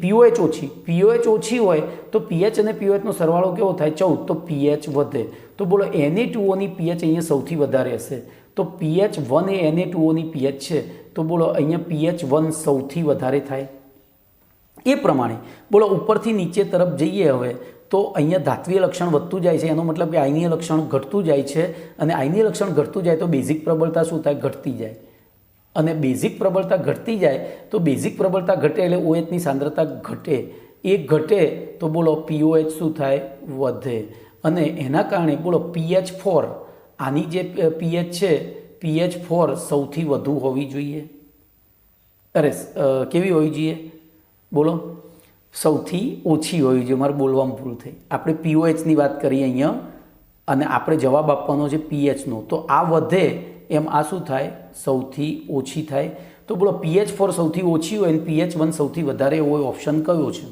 POH ઓછી, POH ઓછી હોય તો pH અને POH નો સરવાળો કેવો થાય? 14, તો pH વધે. તો બોલો Na2Oની pH અહીંયા સૌથી વધારે હશે, તો pH1 એ Na2Oની pH છે, તો બોલો અહીંયા pH1 સૌથી વધારે થાય. એ પ્રમાણે બોલો ઉપરથી નીચે તરફ જઈએ હવે તો અહીંયા ધાત્વીય લક્ષણ વધતું જાય છે, એનો મતલબ કે આયનીય લક્ષણ ઘટતું જાય છે અને આયનીય લક્ષણ ઘટતું જાય તો બેઝિક પ્રબળતા શું થાય? ઘટતી જાય. અને બેઝિક પ્રબળતા ઘટતી જાય તો બેઝિક પ્રબળતા ઘટે એટલે OHની સાંદ્રતા ઘટે. એ ઘટે તો બોલો POH શું થાય? વધે. અને એના કારણે બોલો pH4, આની જે pH છે pH4 સૌથી વધુ હોવી જોઈએ. કેવી હોવી જોઈએ? બોલો સૌથી ઓછી હોવી જોઈએ. મારે બોલવામાં ભૂલ થઈ. આપણે POHની વાત કરીએ અહીંયા અને આપણે જવાબ આપવાનો છે pHનો, તો આ વધે એમ આ શું થાય? સૌથી ઓછી થાય. તો બોલો pH4 સૌથી ઓછી હોય અને pH1 સૌથી વધારે એવો ઓપ્શન કયો છે?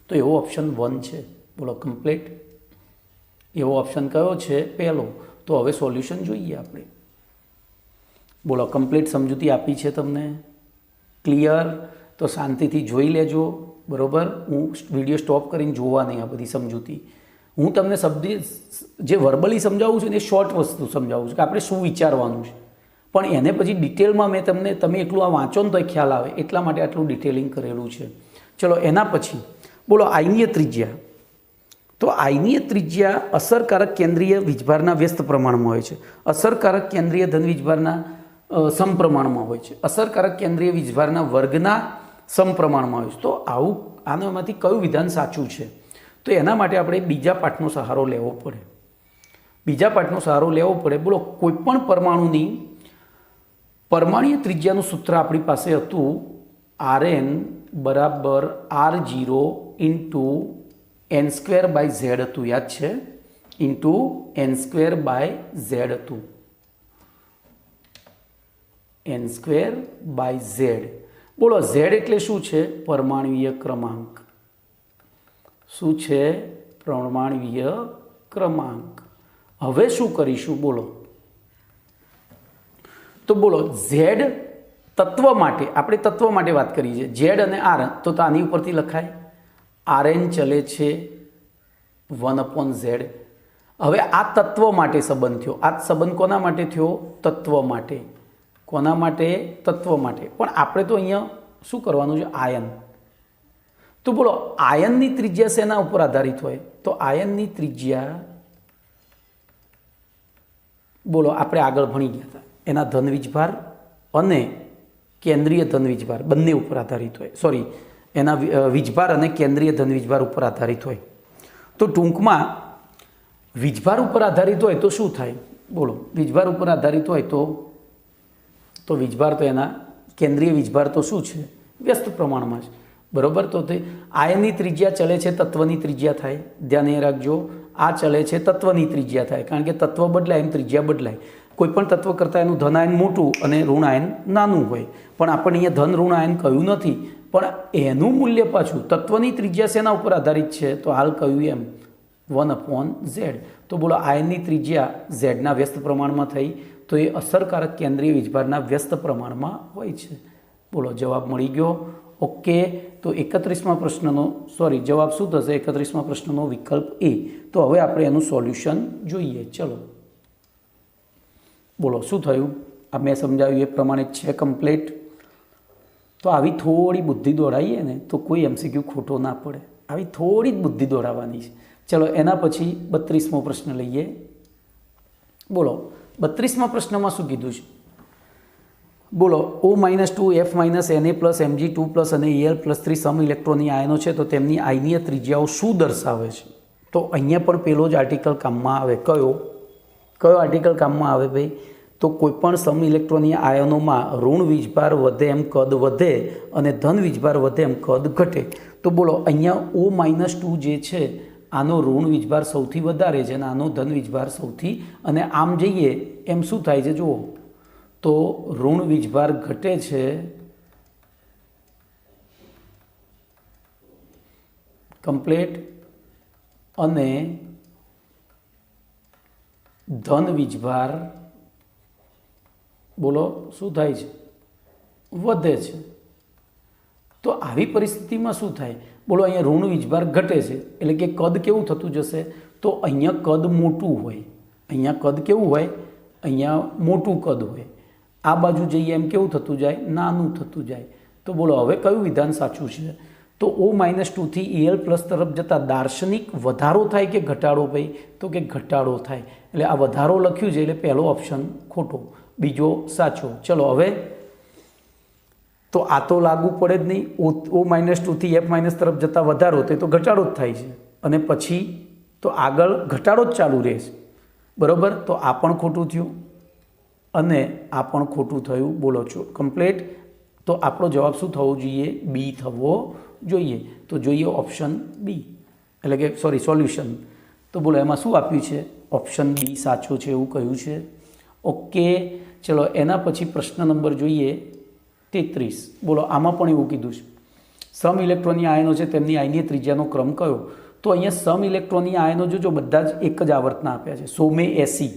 તો એવો ઓપ્શન 1 છે. બોલો કમ્પ્લીટ. એવો ઓપ્શન કયો છે? પહેલો. તો હવે સોલ્યુશન જોઈએ આપણે. બોલો કમ્પ્લીટ સમજૂતી આપી છે તમને? ક્લિયર? તો શાંતિથી જોઈ લેજો, બરાબર. હું વિડીયો સ્ટોપ કરીને જોવા નહીં આ બધી સમજૂતી. હું તમને જે વર્બલી સમજાવું છું ને એ શોર્ટ વસ્તુ સમજાવું છું કે આપણે શું વિચારવાનું છે, પણ એને પછી ડિટેલમાં મેં તમે એકલું આ વાંચો ને તો એ ખ્યાલ આવે, એટલા માટે આટલું ડિટેલિંગ કરેલું છે. ચલો એના પછી બોલો આયનીય ત્રિજ્યા. તો આયનીય ત્રિજ્યા અસરકારક કેન્દ્રીય વીજભારના વ્યસ્ત પ્રમાણમાં હોય છે, અસરકારક કેન્દ્રીય ધન વીજભારના સમપ્રમાણમાં હોય છે, અસરકારક કેન્દ્રીય વીજભારના વર્ગના સમપ્રમાણમાં હોય છે. તો આનામાંથી કયું વિધાન સાચું છે? તો એના માટે આપણે બીજા પાઠનો સહારો લેવો પડે. બીજા પાઠનો સહારો લેવો પડે. બોલો કોઈપણ પરમાણુની પરમાણુય ત્રિજ્યાનું સૂત્ર આપણી પાસે હતું Rn બરાબર R0 ઇન્ટુ n²/z હતું, યાદ છે? ઇન્ટુ n²/z હતું, n²/z. બોલો z એટલે શું છે? પરમાણુય ક્રમાંક. શું છે? પરમાણુય ક્રમાંક. હવે શું કરીશું? બોલો તો બોલો z તત્વ માટે, આપણે તત્વ માટે વાત કરી છે, z અને r, તો આની ઉપરથી લખાય Rn ચલે છે 1/z. હવે આ તત્વ માટે સંબંધ થયો. આ સંબંધ કોના માટે થયો? તત્વ માટે. કોના માટે? તત્વ માટે. પણ આપણે તો અહીંયા શું કરવાનું છે? આયન. તો બોલો આયનની ત્રિજ્યા શેના ઉપર આધારિત હોય? તો આયનની ત્રિજ્યા બોલો આપણે આગળ ભણી ગયા હતા, એના ધન વીજભાર અને કેન્દ્રીય ધન વીજભાર બંને ઉપર આધારિત હોય. સોરી, એના વીજભાર અને કેન્દ્રીય ધન વીજભાર ઉપર આધારિત હોય. તો ટૂંકમાં વીજભાર ઉપર આધારિત હોય તો શું થાય? બોલો વીજભાર ઉપર આધારિત હોય તો વીજભાર તો એના કેન્દ્રીય વીજભાર તો શું છે? વ્યસ્ત પ્રમાણમાં છે, બરાબર. તો તે આયનની ત્રિજ્યા ચલે છે, તત્વની ત્રિજ્યા થાય. ધ્યાન એ રાખજો. આ ચલે છે તત્વની ત્રિજ્યા થાય, કારણ કે તત્વ બદલાય એમ ત્રિજ્યા બદલાય. કોઈપણ તત્વ કરતાં એનું ધન આયન મોટું અને ઋણ આયન નાનું હોય, પણ આપણને અહીંયા ધન ઋણ આયન કહ્યું નથી, પણ એનું મૂલ્ય પાછું તત્વની ત્રિજ્યા શેના ઉપર આધારિત છે? તો હાલ કહ્યું એમ 1/z. તો બોલો આયનની ત્રિજ્યા ઝેડના વ્યસ્ત પ્રમાણમાં થઈ, તો એ અસરકારક કેન્દ્રીય વીજભારના વ્યસ્ત પ્રમાણમાં હોય છે. બોલો જવાબ મળી ગયો. ઓકે, તો 31મા પ્રશ્નનો જવાબ શું થશે? 31મા પ્રશ્નનો વિકલ્પ એ. તો હવે આપણે એનું સોલ્યુશન જોઈએ. ચલો બોલો શું થયું? આ મેં સમજાવ્યું એ પ્રમાણે છે કમ્પ્લીટ. તો આવી થોડી બુદ્ધિ દોડાવીએ ને તો કોઈ એમસીક્યુ ખોટો ના પડે. આવી થોડી જ બુદ્ધિ દોડાવવાની છે. ચલો એના પછી 32મો પ્રશ્ન લઈએ. બોલો 32મા પ્રશ્નમાં શું કીધું છે? બોલો O-2 F - Na + Mg2 અને Al+3 સમ ઇલેક્ટ્રોનની આયનો છે, તો તેમની આયનીય ત્રિજ્યાઓ શું દર્શાવે છે? તો અહીંયા પણ પેલો જ આર્ટિકલ કામમાં આવે. કયો આર્ટિકલ કામમાં આવે ભાઈ? તો કોઈપણ સમ ઇલેક્ટ્રોનની આયનોમાં ઋણ વીજભાર વધે એમ કદ વધે અને ધન વીજભાર વધે એમ કદ ઘટે. તો બોલો અહીંયા O-2 જે છે આનો ઋણ વીજભાર સૌથી વધારે છે અને આનો ધન વીજભાર સૌથી, અને આમ જઈએ એમ શું થાય છે જુઓ, તો ઋણ વીજભાર ઘટે છે કમ્પ્લીટ અને ધન વીજભાર બોલો શું થાય છે? વધે છે. તો આવી પરિસ્થિતિમાં શું થાય? બોલો અહીંયા ઋણ વીજભાર ઘટે છે એટલે કે કદ કેવું થતું જશે? તો અહીંયા કદ મોટું હોય, અહીંયા કદ કેવું હોય? અહીંયા મોટું કદ હોય. આ બાજુ જઈએ એમ કેવું થતું જાય? નાનું થતું જાય. તો બોલો હવે કયું વિધાન સાચું છે? તો O-2 થી Al+ તરફ જતાં દાર્શનિક વધારો થાય કે ઘટાડો ભાઈ? તો કે ઘટાડો થાય. એટલે આ વધારો લખ્યું છે એટલે પહેલો ઓપ્શન ખોટો, બીજો સાચો. ચલો હવે તો આ તો લાગુ પડે જ નહીં. O-2 થી F- તરફ જતાં વધારો તે તો ઘટાડો જ થાય છે, અને પછી તો આગળ ઘટાડો જ ચાલુ રહે છે, બરાબર? તો આ પણ ખોટું થયું અને આ પણ ખોટું થયું. બોલો છો કમ્પ્લીટ. તો આપણો જવાબ શું થવો જોઈએ? બી થવો જોઈએ. તો જોઈએ ઓપ્શન બી, એટલે કે સોલ્યુશન. તો બોલો એમાં શું આપ્યું છે? ઓપ્શન બી સાચો છે એવું કહ્યું છે. ઓકે, ચલો એના પછી પ્રશ્ન નંબર જોઈએ 33. બોલો આમાં પણ એવું કીધું છે સમ ઇલેક્ટ્રોનની આયનો છે તેમની આયનીય ત્રિજ્યાનો ક્રમ કયો? તો અહીંયા સમ ઇલેક્ટ્રોનની આયનો જો બધા જ એક જ આવર્તના આપ્યા છે 100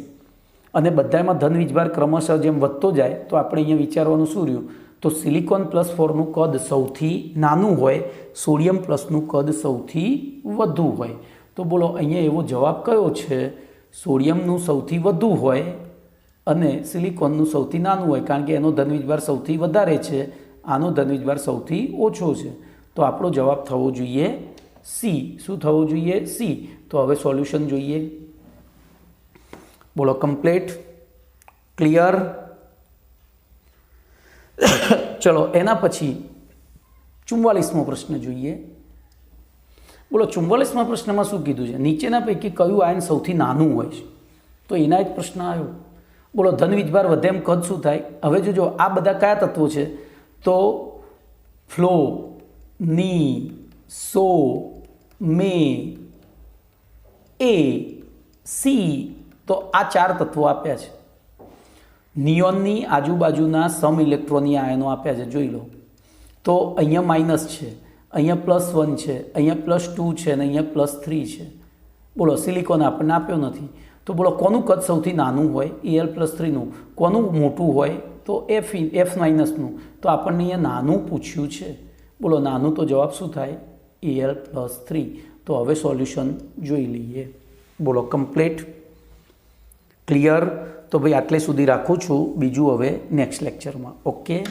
અને બધામાં ધન વીજભાર ક્રમશઃ જેમ વધતો જાય, તો આપણે અહીંયા વિચારવાનું શું રહ્યું? તો સિલિકોન +4નું કદ સૌથી નાનું હોય, સોડિયમ પ્લસનું કદ સૌથી વધુ હોય. તો બોલો અહીંયા એવો જવાબ કયો છે? સોડિયમનું સૌથી વધુ હોય અને સિલિકોનનું સૌથી નાનું હોય, કારણ કે એનો ધન વીજભાર સૌથી વધારે છે, આનો ધન વીજભાર સૌથી ઓછો છે. તો આપણો જવાબ થવો જોઈએ સી. શું થવો જોઈએ? સી. તો હવે સોલ્યુશન જોઈએ. બોલો કમ્પ્લીટ, ક્લિયર. ચલો એના પછી 44મો પ્રશ્ન જોઈએ. બોલો 44મા પ્રશ્નમાં શું કીધું છે? નીચેના પૈકી કયું આયન સૌથી નાનું હોય છે? તો એના જ પ્રશ્ન આવ્યો. બોલો ધન વીજભાર વધે એમ કદ શું થાય? હવે જોજો આ બધા કયા તત્વો છે? તો ફ્લો, ની, સો, મે, એ, સી. તો આ 4 તત્વો આપ્યા છે. નિયોનની આજુબાજુના સમ ઇલેક્ટ્રોનની આયનો આપ્યા છે, જોઈ લો. તો અહીંયા માઇનસ છે, અહીંયા +1 છે, અહીંયા +2 છે અને અહીંયા +3 છે. બોલો સિલિકોન આપણને આપ્યો નથી. તો બોલો કોનું કદ સૌથી નાનું હોય? Al+3નું. કોનું મોટું હોય? તો F-નું. તો આપણને અહીંયા નાનું પૂછ્યું છે. બોલો નાનું, તો જવાબ શું થાય? Al+3. તો હવે સોલ્યુશન જોઈ લઈએ. બોલો કમ્પ્લીટ, ક્લિયર. તો ભાઈ આટલે સુધી રાખું છું, બીજું હવે નેક્સ્ટ લેક્ચરમાં. ઓકે.